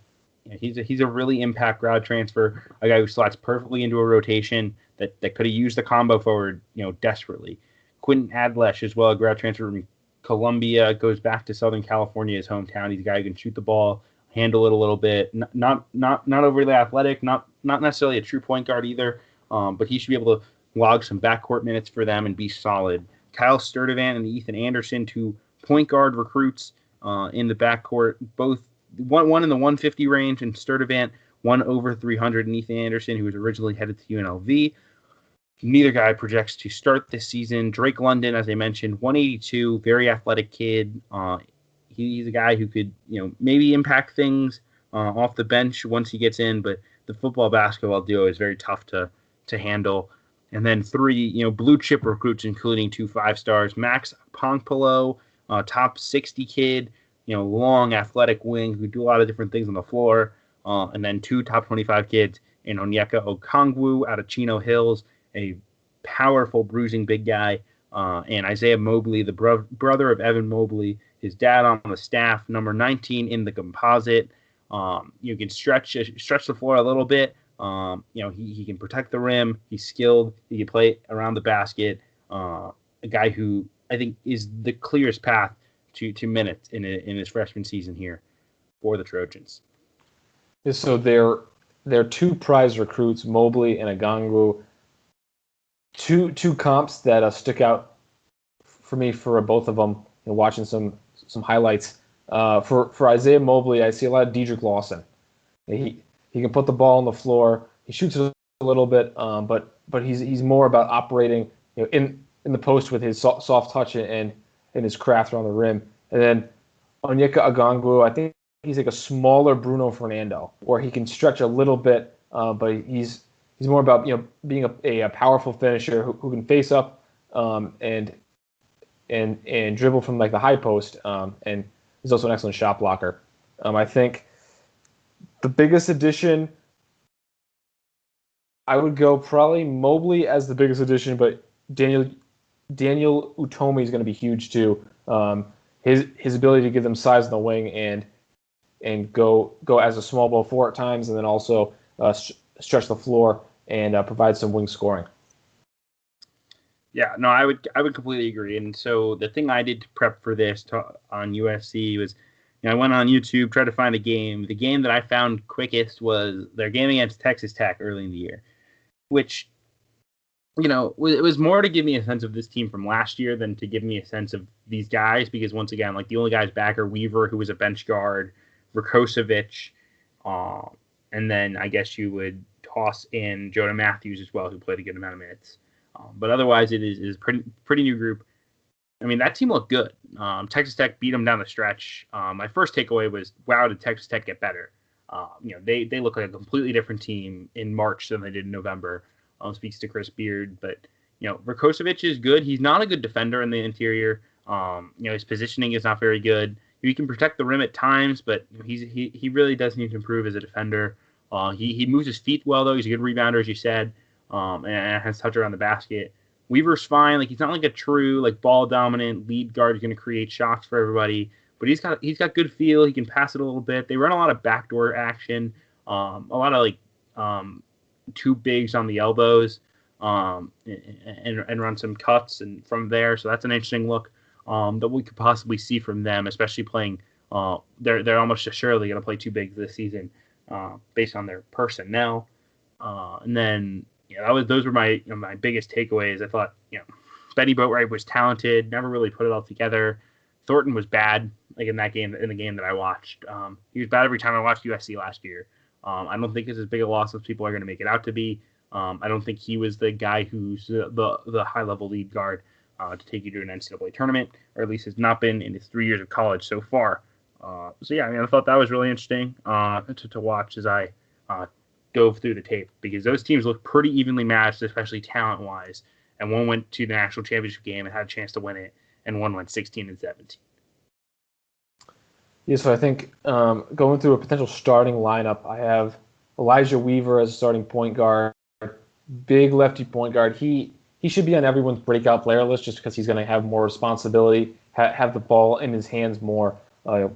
really impact grad transfer, a guy who slots perfectly into a rotation that could have used the combo forward, desperately. Quentin Adlesh as well, a grad transfer from Columbia, goes back to Southern California, his hometown. He's a guy who can shoot the ball, handle it a little bit, not overly athletic, not necessarily a true point guard either, but he should be able to log some backcourt minutes for them and be solid. Kyle Sturdivant and Ethan Anderson, 2 point guard recruits in the backcourt, both one in the 150 range, and Sturdivant 1 over 300, and Ethan Anderson, who was originally headed to UNLV. Neither guy projects to start this season. Drake London, as I mentioned, 182, very athletic kid. He's a guy who could, maybe impact things off the bench once he gets in, but the football-basketball duo is very tough to handle. And then 3, blue chip recruits, including 2 5-stars. Max Pongpolo, top 60 kid, long athletic wing who do a lot of different things on the floor. And then 2 top 25 kids in Onyeka Okongwu out of Chino Hills, a powerful bruising big guy, and Isaiah Mobley, the brother of Evan Mobley, his dad on the staff, number 19 in the composite. You can stretch the floor a little bit. He can protect the rim. He's skilled. He can play around the basket. A guy who I think is the clearest path to minutes in his freshman season here for the Trojans. So they're 2 prize recruits, Mobley and Agangwu. Two comps that stick out for me for both of them. Watching some highlights. For Isaiah Mobley, I see a lot of Dedrick Lawson. He can put the ball on the floor. He shoots a little bit, but he's more about operating in the post with his soft touch and his craft around the rim. And then Onyeka Okongwu, I think he's like a smaller Bruno Fernando, where he can stretch a little bit, but he's more about being a powerful finisher who can face up and dribble from like the high post, and he's also an excellent shot blocker. I think the biggest addition, I would go probably Mobley as the biggest addition, but Daniel Utomi is going to be huge too. His ability to give them size in the wing and go as a small ball 4 at times, and then also stretch the floor and provide some wing scoring. Yeah, no, I would completely agree. And so the thing I did to prep for this on USC was, I went on YouTube, tried to find a game. The game that I found quickest was their game against Texas Tech early in the year, which, it was more to give me a sense of this team from last year than to give me a sense of these guys, because once again, like the only guys back are Weaver, who was a bench guard, Rakocevic, and then I guess you would toss in Jonah Matthews as well, who played a good amount of minutes. But otherwise, it is pretty new group. I mean, that team looked good. Texas Tech beat them down the stretch. My first takeaway was, wow, did Texas Tech get better? They look like a completely different team in March than they did in November. Speaks to Chris Beard, but Rakocevic is good. He's not a good defender in the interior. His positioning is not very good. He can protect the rim at times, but he really does need to improve as a defender. He moves his feet well, though. He's a good rebounder, as you said, and has touch around the basket. Weaver's fine. Like, he's not like a true ball dominant lead guard who's going to create shots for everybody, but he's got good feel. He can pass it a little bit. They run a lot of backdoor action, a lot of two bigs on the elbows, and run some cuts and from there. So that's an interesting look that we could possibly see from them, especially playing. They're almost assuredly going to play two bigs this season, based on their personnel. And then those were my my biggest takeaways. I thought Benny Boatwright was talented, never really put it all together. Thornton was bad, in the game that I watched. He was bad every time I watched USC last year. I don't think it's as big a loss as people are going to make it out to be. I don't think he was the guy who's the high level lead guard to take you to an NCAA tournament, or at least has not been in his 3 years of college so far. I thought that was really interesting to watch as I dove through the tape, because those teams look pretty evenly matched, especially talent wise. And one went to the national championship game and had a chance to win it, and one went 16-17. Yeah, so I think going through a potential starting lineup, I have Elijah Weaver as a starting point guard, big lefty point guard. He should be on everyone's breakout player list just because he's going to have more responsibility, have the ball in his hands more.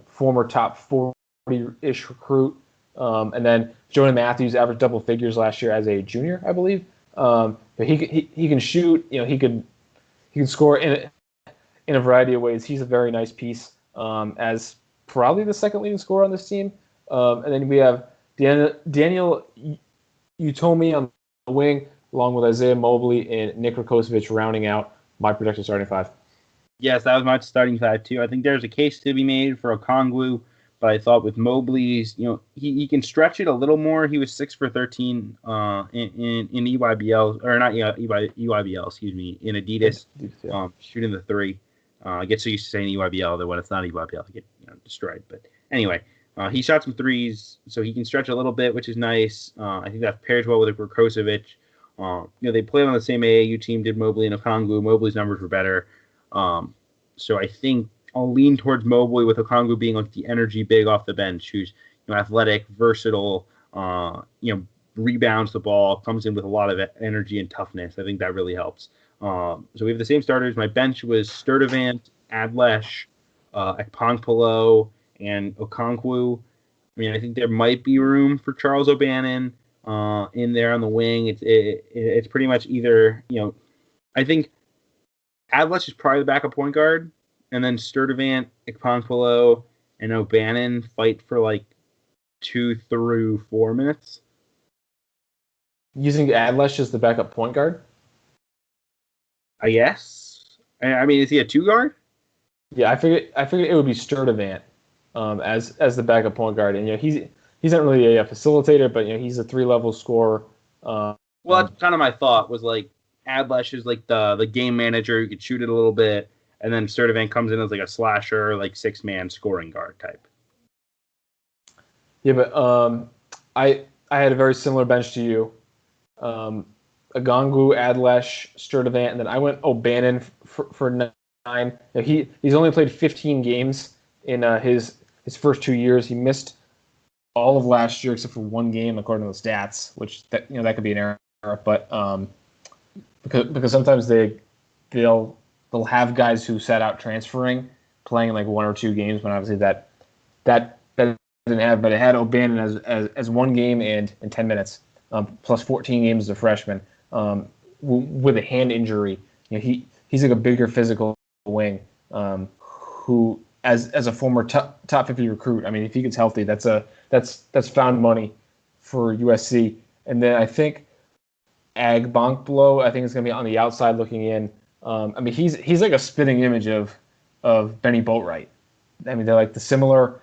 Former top 40-ish recruit. And then Jonah Matthews averaged double figures last year as a junior, I believe. But he can shoot. He can score in a variety of ways. He's a very nice piece as probably the second leading scorer on this team. And then we have Daniel Utomi on the wing, along with Isaiah Mobley and Nick Rakocevic rounding out my projected starting five. Yes, that was my starting five too. I think there's a case to be made for Okongwu, but I thought with Mobley's, he can stretch it a little more. He was 6 for 13 in EYBL, or not EYBL, excuse me, in Adidas, shooting the three. I get so used to saying EYBL that when it's not EYBL, I get destroyed. But anyway, he shot some threes, so he can stretch a little bit, which is nice. I think that pairs well with Rakocevic. They played on the same AAU team, did Mobley and Okongwu. Mobley's numbers were better. So I think I'll lean towards Mobley, with Okongwu being the energy big off the bench, who's athletic, versatile, rebounds the ball, comes in with a lot of energy and toughness. I think that really helps. So we have the same starters. My bench was Sturdivant, Adlesh, Ekpongpolo, and Okongwu. I think there might be room for Charles O'Bannon in there on the wing. It's pretty much either, I think Adlesh is probably the backup point guard, and then Sturdivant, Ekpongpolo, and O'Bannon fight for 2 through 4 minutes. Using Adlesh as the backup point guard? I guess. Is he a 2 guard? Yeah, I figured it would be Sturdivant as the backup point guard, and he's not really a facilitator, but he's a 3-level scorer. Well, that's kind of my thought, was Adlesh is the game manager who could shoot it a little bit, and then Sturdivant comes in as a slasher, 6-man scoring guard type. Yeah, but I had a very similar bench to you. Okongwu, Adlesh, Sturdivant, and then I went O'Bannon for 9. He's only played 15 games in his first 2 years. He missed all of last year except for 1 game according to the stats, which that could be an error, but because sometimes they'll have guys who sat out transferring, playing 1 or 2 games, when obviously that didn't have. But it had O'Bannon as 1 game and 10 minutes, plus 14 games as a freshman, with a hand injury. He's a bigger physical wing, who as a former top 50 recruit, if he gets healthy, that's found money for USC. And then I think Ekpongpolo, I think, is going to be on the outside looking in. He's like a spitting image of Benny Boatwright. They're the similar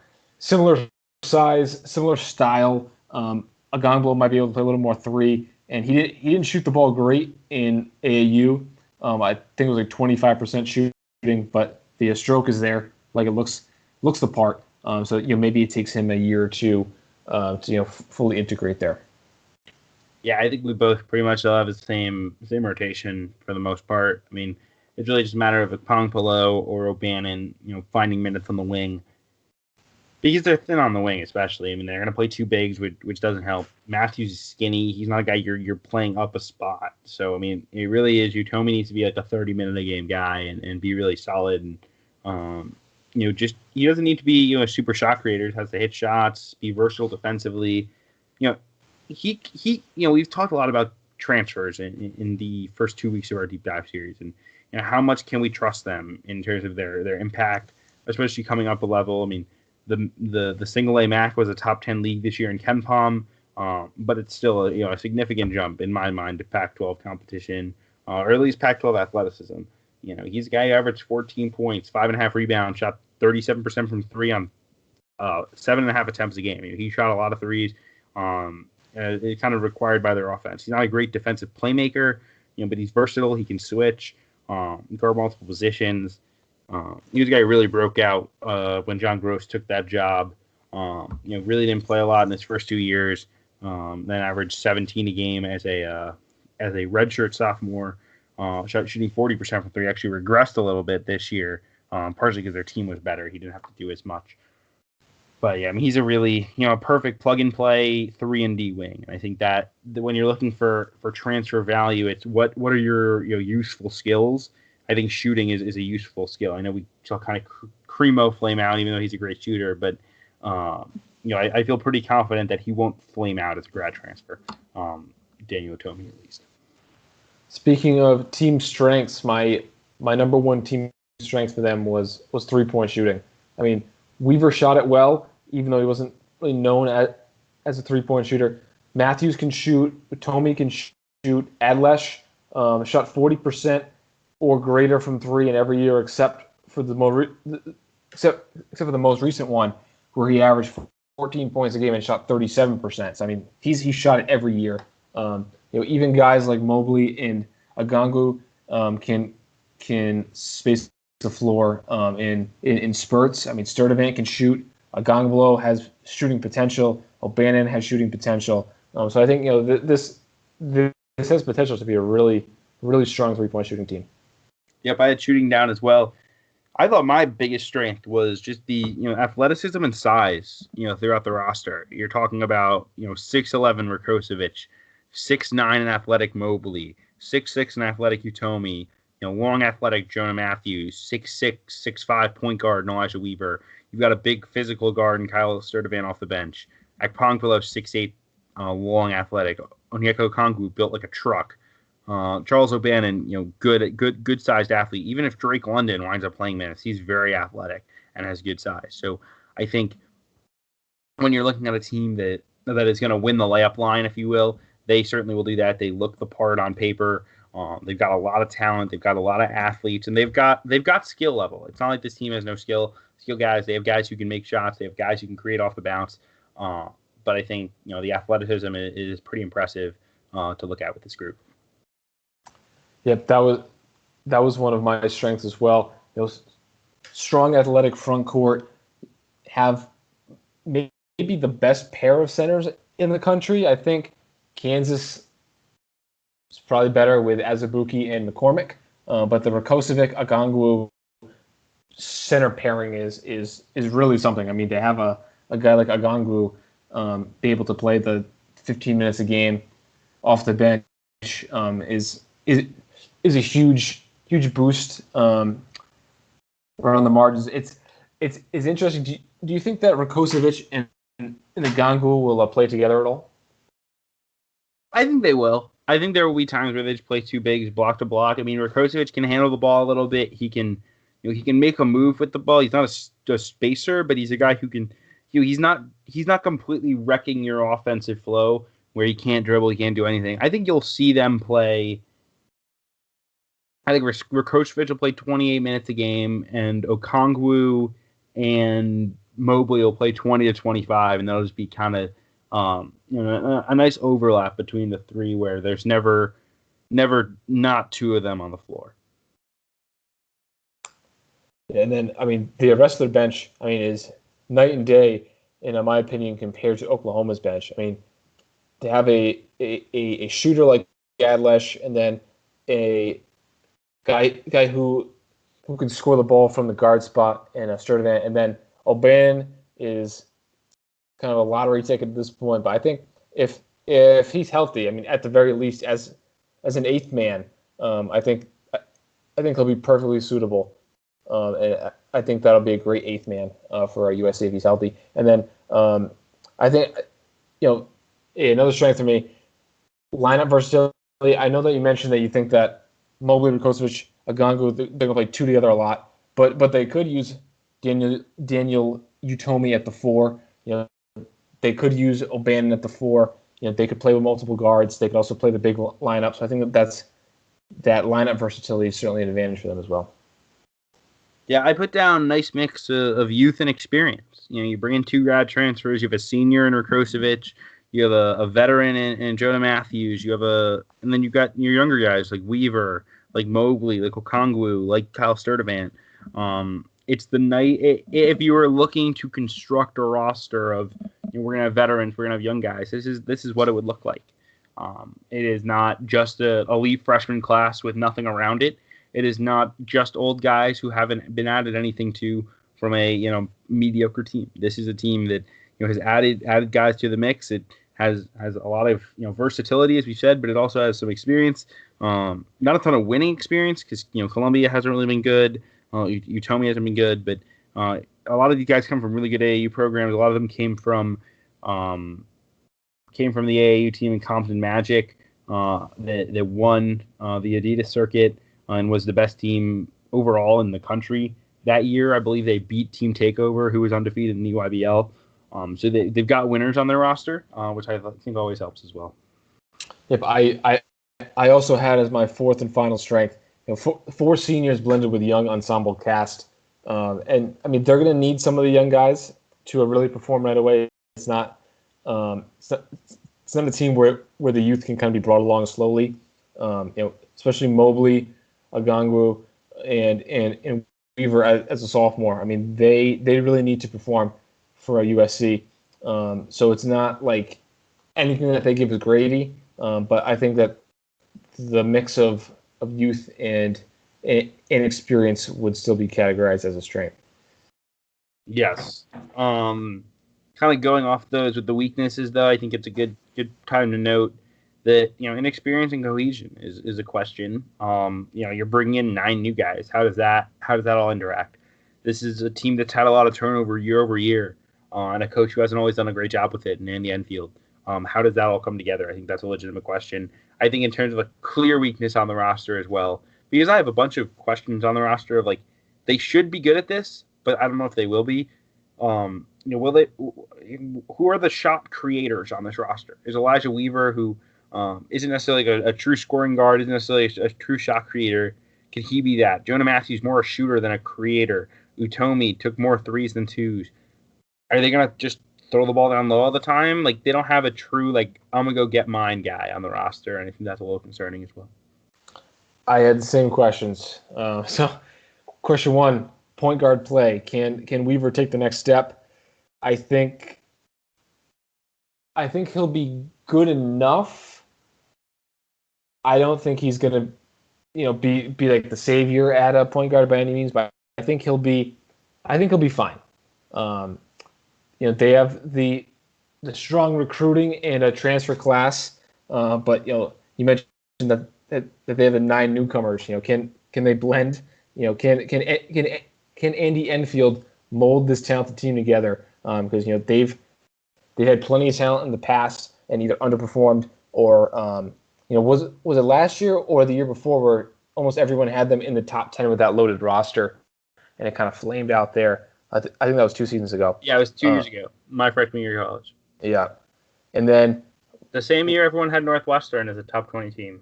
size, similar style. Aganglo might be able to play a little more three, and he didn't shoot the ball great in AAU. I think it was like 25% shooting, but the stroke is there. Like, it looks the part. So maybe it takes him a year or two to fully integrate there. Yeah, I think we both pretty much all have the same rotation for the most part. I mean, it's really just a matter of Pongpolo or O'Bannon, finding minutes on the wing. Because they're thin on the wing, especially. I mean, they're going to play two bigs, which doesn't help. Matthews is skinny. He's not a guy you're playing up a spot. So, I mean, it really is. Utomi needs to be like a 30-minute-a-game guy and be really solid. And, just he doesn't need to be a super shot creator. He has to hit shots, be versatile defensively. We've talked a lot about transfers in the first 2 weeks of our deep dive series, and how much can we trust them in terms of their impact, especially coming up a level. I mean, the single A MAC was a top 10 league this year in KenPom, but it's still a significant jump in my mind to Pac-12 competition, or at least Pac-12 athleticism. He's a guy who averaged 14 points, 5.5 rebounds, shot 37% from three on 7.5 attempts a game. He shot a lot of threes. It's kind of required by their offense. He's not a great defensive playmaker, but he's versatile. He can switch, guard multiple positions. He was a guy who really broke out when John Gross took that job. Really didn't play a lot in his first 2 years. Then averaged 17 a game as a redshirt sophomore. Shooting 40% from three. Actually regressed a little bit this year, partially because their team was better. He didn't have to do as much. But yeah, I mean, he's a really perfect plug and play 3-and-D wing. And I think that when you're looking for transfer value, it's what are your useful skills. I think shooting is a useful skill. I know we saw kind of Cremo flame out, even though he's a great shooter, but I feel pretty confident that he won't flame out as a grad transfer. Daniel Utomi, at least. Speaking of team strengths, my number one team strength for them was 3-point shooting. I mean, Weaver shot it well, even though he wasn't really known as a 3-point shooter. Matthews can shoot. Utomi can shoot. Adlesh shot 40% or greater from three in every year, except for the most recent one, where he averaged 14 points a game and shot 37%. So I mean, he shot it every year. Even guys like Mobley and Agangu can space the floor in spurts. I mean, Sturdivant can shoot. Aganglo has shooting potential. O'Bannon has shooting potential. So I think this has potential to be a really, really strong 3-point shooting team. Yep, I had shooting down as well. I thought my biggest strength was just the athleticism and size throughout the roster. You're talking about 6'11" Rakocevic, 6'9" an athletic Mobley, 6'6" an athletic Utomi, long athletic Jonah Matthews, 6'6", 6'5" point guard Elijah Weaver. You've got a big physical guard in Kyle Sturdivant off the bench. Akpongpolo, 6'8", long athletic. Onyeka Okongwu built like a truck. Charles O'Bannon, good sized athlete. Even if Drake London winds up playing minutes, he's very athletic and has good size. So I think when you're looking at a team that is going to win the layup line, if you will, they certainly will do that. They look the part on paper. They've got a lot of talent. They've got a lot of athletes, and they've got skill level. It's not like this team has no skill guys. They have guys who can make shots. They have guys who can create off the bounce. But I think the athleticism is pretty impressive to look at with this group. Yep, that was one of my strengths as well. Strong athletic front court, have maybe the best pair of centers in the country. I think Kansas is probably better with Azubuike and McCormick, but the Rakocevic Agangwu center pairing is really something. I mean, to have a guy like Agangwu be able to play the 15 minutes a game off the bench is a huge boost around the margins. It's interesting. Do you think that Rakocevic and Agangwu will play together at all? I think they will. I think there will be times where they just play two bigs block to block. I mean, Rakocevic can handle the ball a little bit. He can make a move with the ball. He's not a spacer, but he's a guy who can. He's not completely wrecking your offensive flow where he can't dribble, he can't do anything. I think you'll see them play. I think Rakocevic will play 28 minutes a game, and Okongwu and Mobley will play 20 to 25, and that'll just be kind of a nice overlap between the three where there's never not two of them on the floor. And then, I mean, the rest of the bench, I mean, is night and day, in my opinion, compared to Oklahoma's bench. I mean, to have a shooter like Gadlesh, and then a guy who can score the ball from the guard spot, and a Sturdivant, and then O'Bannon is kind of a lottery ticket at this point. But I think if he's healthy, I mean, at the very least, as an eighth man, I think he'll be perfectly suitable. And I think that'll be a great eighth man for USC if he's healthy. And then I think, another strength for me, lineup versatility. I know that you mentioned that you think that Mobley, Vukovic, Agangu, they're going to play two together a lot, but they could use Daniel Utomi at the 4. They could use O'Bannon at the 4. They could play with multiple guards. They could also play the big lineup. So I think that lineup versatility is certainly an advantage for them as well. Yeah, I put down a nice mix of youth and experience. You bring in 2 grad transfers. You have a senior in Rakocevic. You have a veteran in Jonah Matthews. And then you've got your younger guys like Weaver, like Mobley, like Okongwu, like Kyle Sturdivant. It's the night if you were looking to construct a roster of we're gonna have veterans, we're gonna have young guys. This is what it would look like. It is not just a elite freshman class with nothing around it. It is not just old guys who haven't been added anything to from a mediocre team. This is a team that has added guys to the mix. It has a lot of versatility, as we said, but it also has some experience. Not a ton of winning experience because Columbia hasn't really been good. Utomi hasn't been good, but a lot of these guys come from really good AAU programs. A lot of them came from the AAU team in Compton Magic that won the Adidas circuit and was the best team overall in the country that year. I believe they beat Team Takeover, who was undefeated in the EYBL. So they've got winners on their roster, which I think always helps as well. Yep, I also had as my fourth and final strength, 4 seniors blended with young ensemble cast. And I mean, they're going to need some of the young guys to really perform right away. It's not a team where the youth can kind of be brought along slowly. Especially Mobley, Agangwu, and Weaver as a sophomore. I mean, they really need to perform for a USC. So it's not like anything that they give is gravy. But I think that the mix of youth and experience would still be categorized as a strength. Yes. Kind of going off those with the weaknesses, though, I think it's a good time to note that inexperience and cohesion is a question. You're bringing in 9 new guys. How does that all interact? This is a team that's had a lot of turnover year over year, and a coach who hasn't always done a great job with it, in Andy Enfield. How does that all come together? I think that's a legitimate question. I think in terms of a clear weakness on the roster as well, because I have a bunch of questions on the roster of they should be good at this, but I don't know if they will be. Will they? Who are the shot creators on this roster? Is Elijah Weaver, who isn't necessarily a true scoring guard, isn't necessarily a true shot creator? Can he be that? Jonah Matthews more a shooter than a creator. Utomi took more 3s than 2s. Are they gonna just throw the ball down low all the time? They don't have a true I'm gonna go get mine guy on the roster, and I think that's a little concerning as well. I had the same questions. So, question 1: point guard play. Can Weaver take the next step? I think he'll be good enough. I don't think he's gonna, be like the savior at a point guard by any means, but I think he'll be fine. They have the strong recruiting and a transfer class, but you mentioned that they have the 9 newcomers. Can they blend? Can Andy Enfield mold this talented team together? Because they've had plenty of talent in the past and either underperformed or was it last year or the year before where almost everyone had them in the top 10 with that loaded roster, and it kind of flamed out there. I think that was 2 seasons ago. Yeah, it was 2 years ago, my freshman year of college. Yeah, and then the same year everyone had Northwestern as a top 20 team.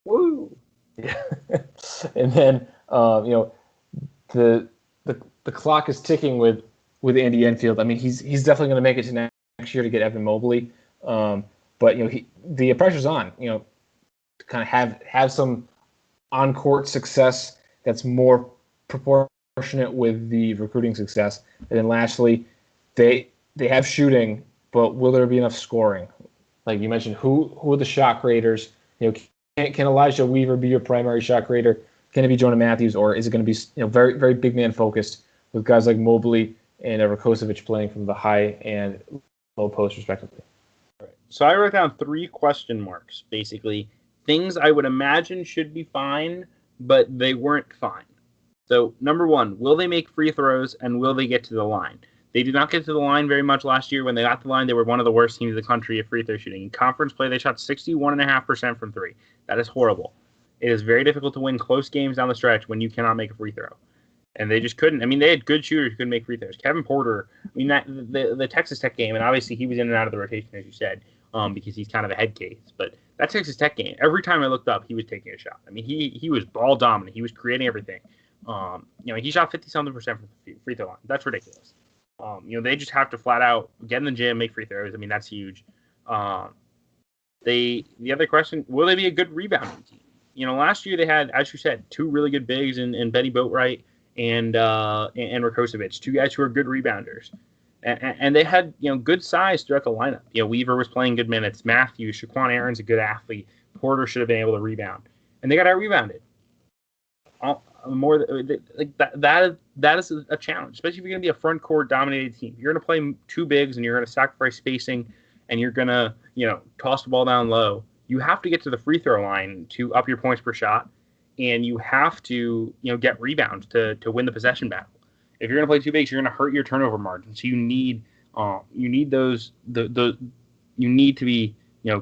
Woo! Yeah, and then the clock is ticking with with Andy Enfield. I mean, he's definitely going to make it to next year to get Evan Mobley. But the pressure's on. To kind of have some on-court success that's more proportionate with the recruiting success. And then lastly, they have shooting, but will there be enough scoring? Like you mentioned, who are the shot creators? Can Elijah Weaver be your primary shot creator? Can it be Jonah Matthews, or is it going to be very, very big man focused with guys like Mobley and Rakocevic playing from the high and low post respectively? All right. So I wrote down 3 question marks, basically. Things I would imagine should be fine, but they weren't fine. So, number 1, will they make free throws and will they get to the line? They did not get to the line very much last year. When they got to the line, they were one of the worst teams in the country at free throw shooting. In conference play, they shot 61.5% from 3. That is horrible. It is very difficult to win close games down the stretch when you cannot make a free throw. And they just couldn't. I mean, they had good shooters who couldn't make free throws. Kevin Porter, the Texas Tech game, and obviously he was in and out of the rotation, as you said, because he's kind of a head case. But that Texas Tech game, every time I looked up, he was taking a shot. I mean, he was ball dominant. He was creating everything. He shot 50-something% from the free throw line. That's ridiculous. They just have to flat out get in the gym, make free throws. I mean, that's huge. The other question, will they be a good rebounding team? Last year they had, as you said, 2 really good bigs in Benny Boatwright and Rakocevic, 2 guys who are good rebounders. And they had, good size throughout the lineup. Weaver was playing good minutes. Matthews, Shaquan Aaron's a good athlete. Porter should have been able to rebound. And they got out-rebounded. That is a challenge, especially if you're going to be a front court dominated team. You're going to play 2 bigs and you're going to sacrifice spacing and you're going to, toss the ball down low. You have to get to the free throw line to up your points per shot, and you have to, get rebounds to win the possession battle. If you're going to play 2 bigs, you're going to hurt your turnover margin. So you need those you need to be,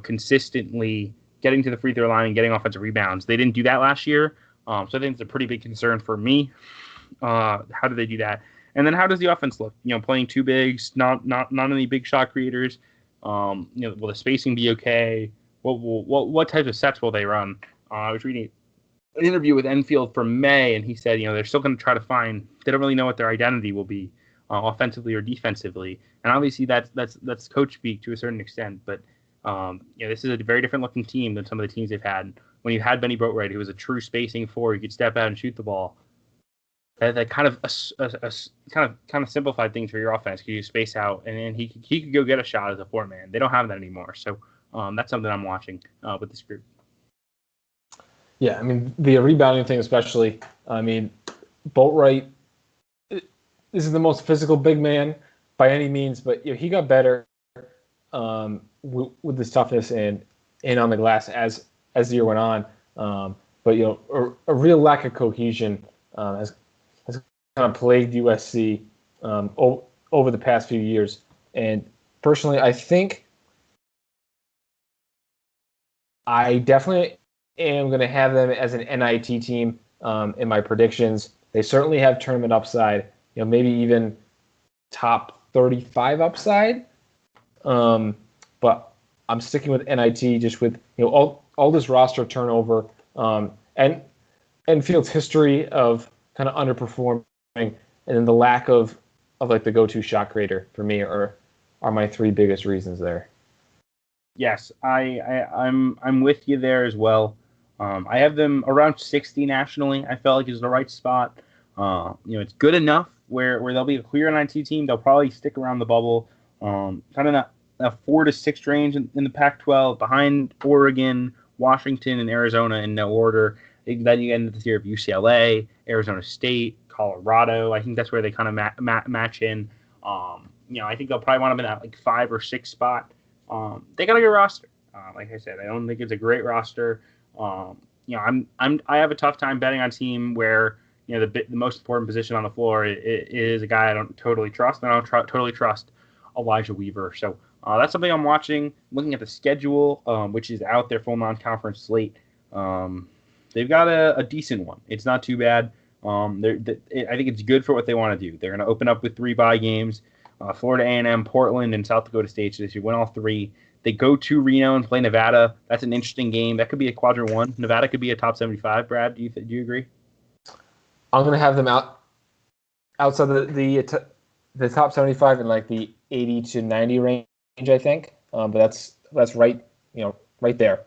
consistently getting to the free throw line and getting offensive rebounds. They didn't do that last year. So I think it's a pretty big concern for me. How do they do that? And then how does the offense look? Playing 2 bigs, not any big shot creators. Will the spacing be okay? What types of sets will they run? I was reading an interview with Enfield from May, and he said, they're still going to try to find. They don't really know what their identity will be, offensively or defensively. And obviously that's coach speak to a certain extent. But this is a very different looking team than some of the teams they've had. When you had Benny Boatwright, who was a true spacing 4, you could step out and shoot the ball. That kind of simplified things for your offense. You space out, and he could go get a shot as a 4-man. They don't have that anymore. So that's something I'm watching with this group. Yeah, I mean, the rebounding thing especially. I mean, Boatwright, this is the most physical big man by any means, but he got better with his toughness and on the glass as the year went on. But a real lack of cohesion has kind of plagued USC over the past few years. And personally, I think I definitely am going to have them as an NIT team in my predictions. They certainly have tournament upside, maybe even top 35 upside. But I'm sticking with NIT just with all this roster turnover and Enfield's history of kind of underperforming, and then the lack of like the go-to shot creator for me are my 3 biggest reasons there. Yes, I'm with you there as well. I have them around 60 nationally. I felt like it's the right spot. It's good enough where they'll be a clear NIT team. They'll probably stick around the bubble, kind of that 4 to 6 range in the Pac-12, behind Oregon, Washington, and Arizona in no order. Then you get into the tier of UCLA, Arizona State, Colorado. I think that's where they kind of match in. I think they'll probably want them in that like 5 or 6 spot. They got a good roster. Like I said, I don't think it's a great roster. I have a tough time betting on a team where the most important position on the floor is a guy I don't totally trust, and I don't totally trust Elijah Weaver. So that's something I'm watching. Looking at the schedule, which is out their full non-conference slate. They've got a decent one. It's not too bad. I think it's good for what they want to do. They're going to open up with 3 bye games: Florida A&M, Portland, and South Dakota State. So they should win all 3. They go to Reno and play Nevada. That's an interesting game. That could be a quadrant 1. Nevada could be a top 75. Brad, do you agree? I'm going to have them outside the top 75 in like the 80 to 90 range, I think. But that's right, right there.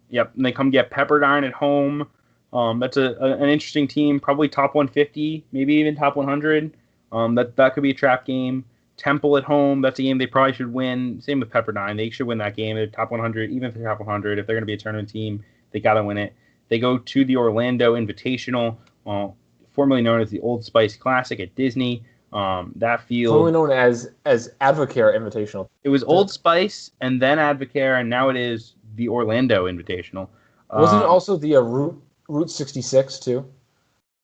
Yep, and they come get Pepperdine at home. That's an interesting team, probably top 150, maybe even top 100. That could be a trap game. Temple at home, that's a game they probably should win. Same with Pepperdine, they should win that game. They're top 100, even if they're top 100, if they're going to be a tournament team, they got to win it. They go to the Orlando Invitational, formerly known as the Old Spice Classic at Disney. That field, formerly known as Advocare Invitational. It was Old Spice and then Advocare, and now it is the Orlando Invitational. Wasn't it also the Route 66 too?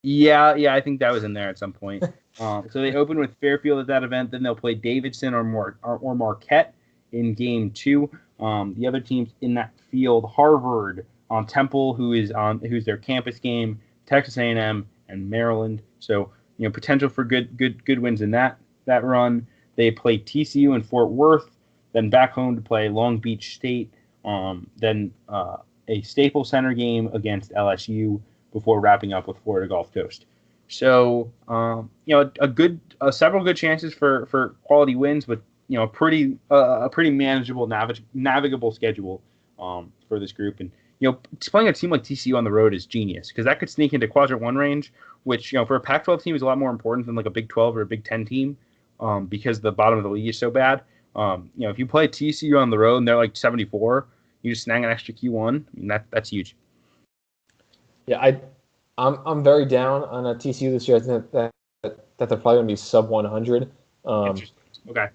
Yeah, I think that was in there at some point. So they open with Fairfield at that event. Then they'll play Davidson or Marquette in Game 2. The other teams in that field: Harvard, Temple, who's their campus game, Texas A&M, and Maryland. So potential for good wins in that run. They play TCU in Fort Worth, then back home to play Long Beach State. Then a Staples Center game against LSU before wrapping up with Florida Gulf Coast. So, several good chances for quality wins, but a pretty manageable, navigable schedule for this group. And playing a team like TCU on the road is genius because that could sneak into Quadrant 1 range, which for a Pac-12 team is a lot more important than like a Big 12 or a Big 10 team because the bottom of the league is so bad. If you play TCU on the road and they're like 74, you just snag an extra Q1. I mean, that's huge. Yeah, I'm very down on a TCU this year. I think that they're probably going to be sub 100. Okay.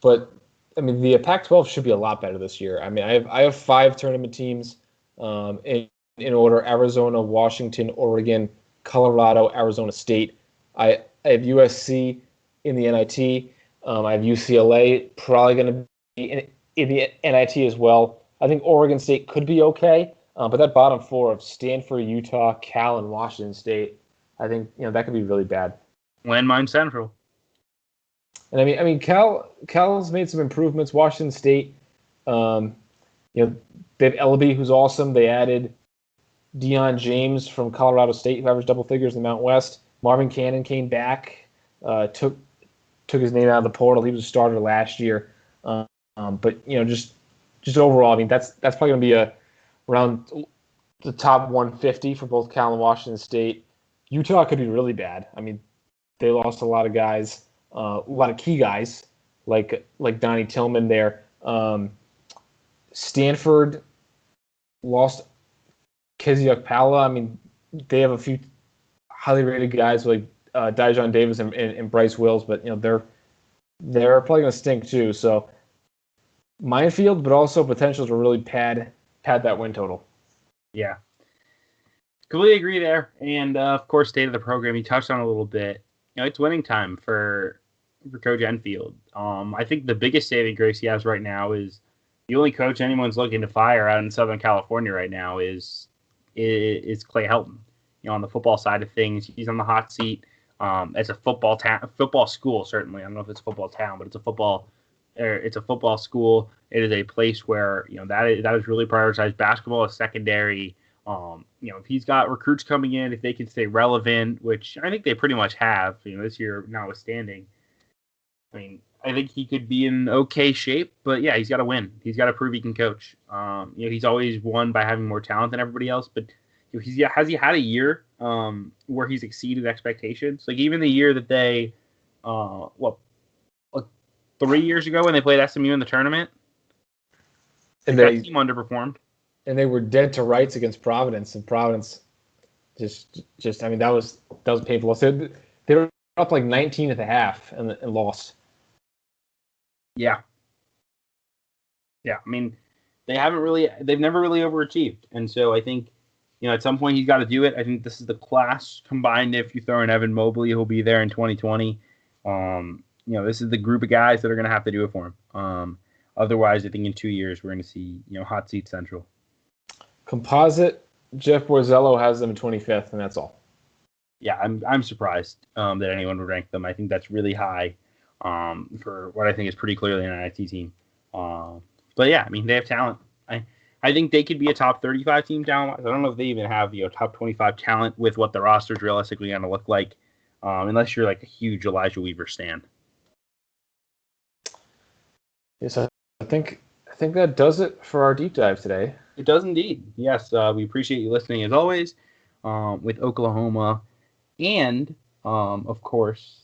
But I mean, the Pac-12 should be a lot better this year. I mean, I have 5 tournament teams in order: Arizona, Washington, Oregon, Colorado, Arizona State. I have USC in the NIT. I have UCLA probably going to be in the NIT as well. I think Oregon State could be okay, but that bottom 4 of Stanford, Utah, Cal, and Washington State, I think that could be really bad. Landmine Central. And I mean, Cal's made some improvements. Washington State, they have Ellaby, who's awesome. They added Deion James from Colorado State, who averaged double figures in the Mountain West. Marvin Cannon came back, took his name out of the portal. He was a starter last year, but just overall, I mean, that's probably going to be around the top 150 for both Cal and Washington State. Utah could be really bad. I mean, they lost a lot of guys, a lot of key guys like Donnie Tillman there. Stanford lost Keziak Pala. I mean, they have a few highly rated guys like Dijon Davis and Bryce Wills, but they're probably going to stink too. So minefield, but also potential to really pad that win total. Yeah. Completely agree there. And, of course, state of the program, you touched on a little bit. It's winning time for Coach Enfield. I think the biggest saving grace he has right now is the only coach anyone's looking to fire out in Southern California right now is Clay Helton. On the football side of things, he's on the hot seat. As a football school, certainly. I don't know if it's a football town, but it's a football school. It is a place where that is really prioritized. Basketball is secondary. If he's got recruits coming in, if they can stay relevant, which I think they pretty much have, this year notwithstanding. I mean, I think he could be in okay shape, but yeah, he's got to win. He's got to prove he can coach. He's always won by having more talent than everybody else, but has he had a year where he's exceeded expectations? Like even the year that they, 3 years ago when they played SMU in the tournament, and that team underperformed. And they were dead to rights against Providence, and Providence just I mean that was painful. So they were up like 19 at the half and lost. Yeah. I mean, they've never really overachieved, and so I think at some point he's got to do it. I think this is the class combined. If you throw in Evan Mobley, he'll be there in 2020. This is the group of guys that are going to have to do it for him. Otherwise, I think in 2 years we're going to see hot seat Central. Composite, Jeff Borzello has them in 25th, and that's all. Yeah, I'm surprised that anyone would rank them. I think that's really high for what I think is pretty clearly an NIT team. But yeah, I mean they have talent. I think they could be a top 35 team talent. I don't know if they even have top 25 talent with what the roster is realistically going to look like, unless you're like a huge Elijah Weaver stan. Yes, I think that does it for our deep dive today. It does indeed. Yes, we appreciate you listening as always with Oklahoma and, of course,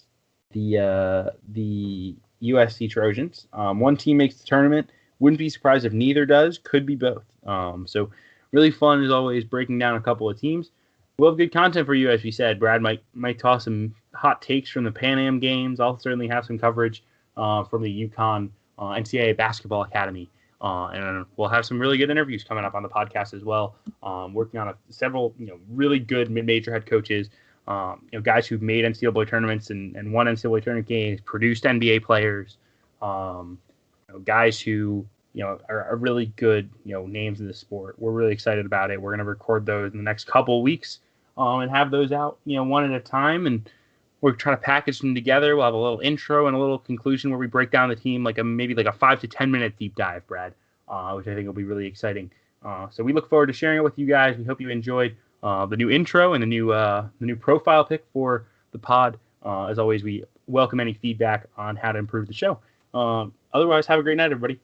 the USC Trojans. One team makes the tournament. Wouldn't be surprised if neither does. Could be both. So really fun as always breaking down a couple of teams. We'll have good content for you, as we said. Brad might toss some hot takes from the Pan-Am Games. I'll certainly have some coverage from the UConn NCAA Basketball Academy. And we'll have some really good interviews coming up on the podcast as well. Working on several really good mid-major head coaches, guys who've made NCAA tournaments and won NCAA tournament games, produced NBA players, guys who are really good names in the sport. We're really excited about it. We're going to record those in the next couple of weeks and have those out one at a time, and we're trying to package them together. We'll have a little intro and a little conclusion where we break down the team maybe a 5 to 10 minute deep dive, Brad, which I think will be really exciting. So we look forward to sharing it with you guys. We hope you enjoyed the new intro and the new profile pic for the pod. As always, we welcome any feedback on how to improve the show. Otherwise, have a great night, everybody.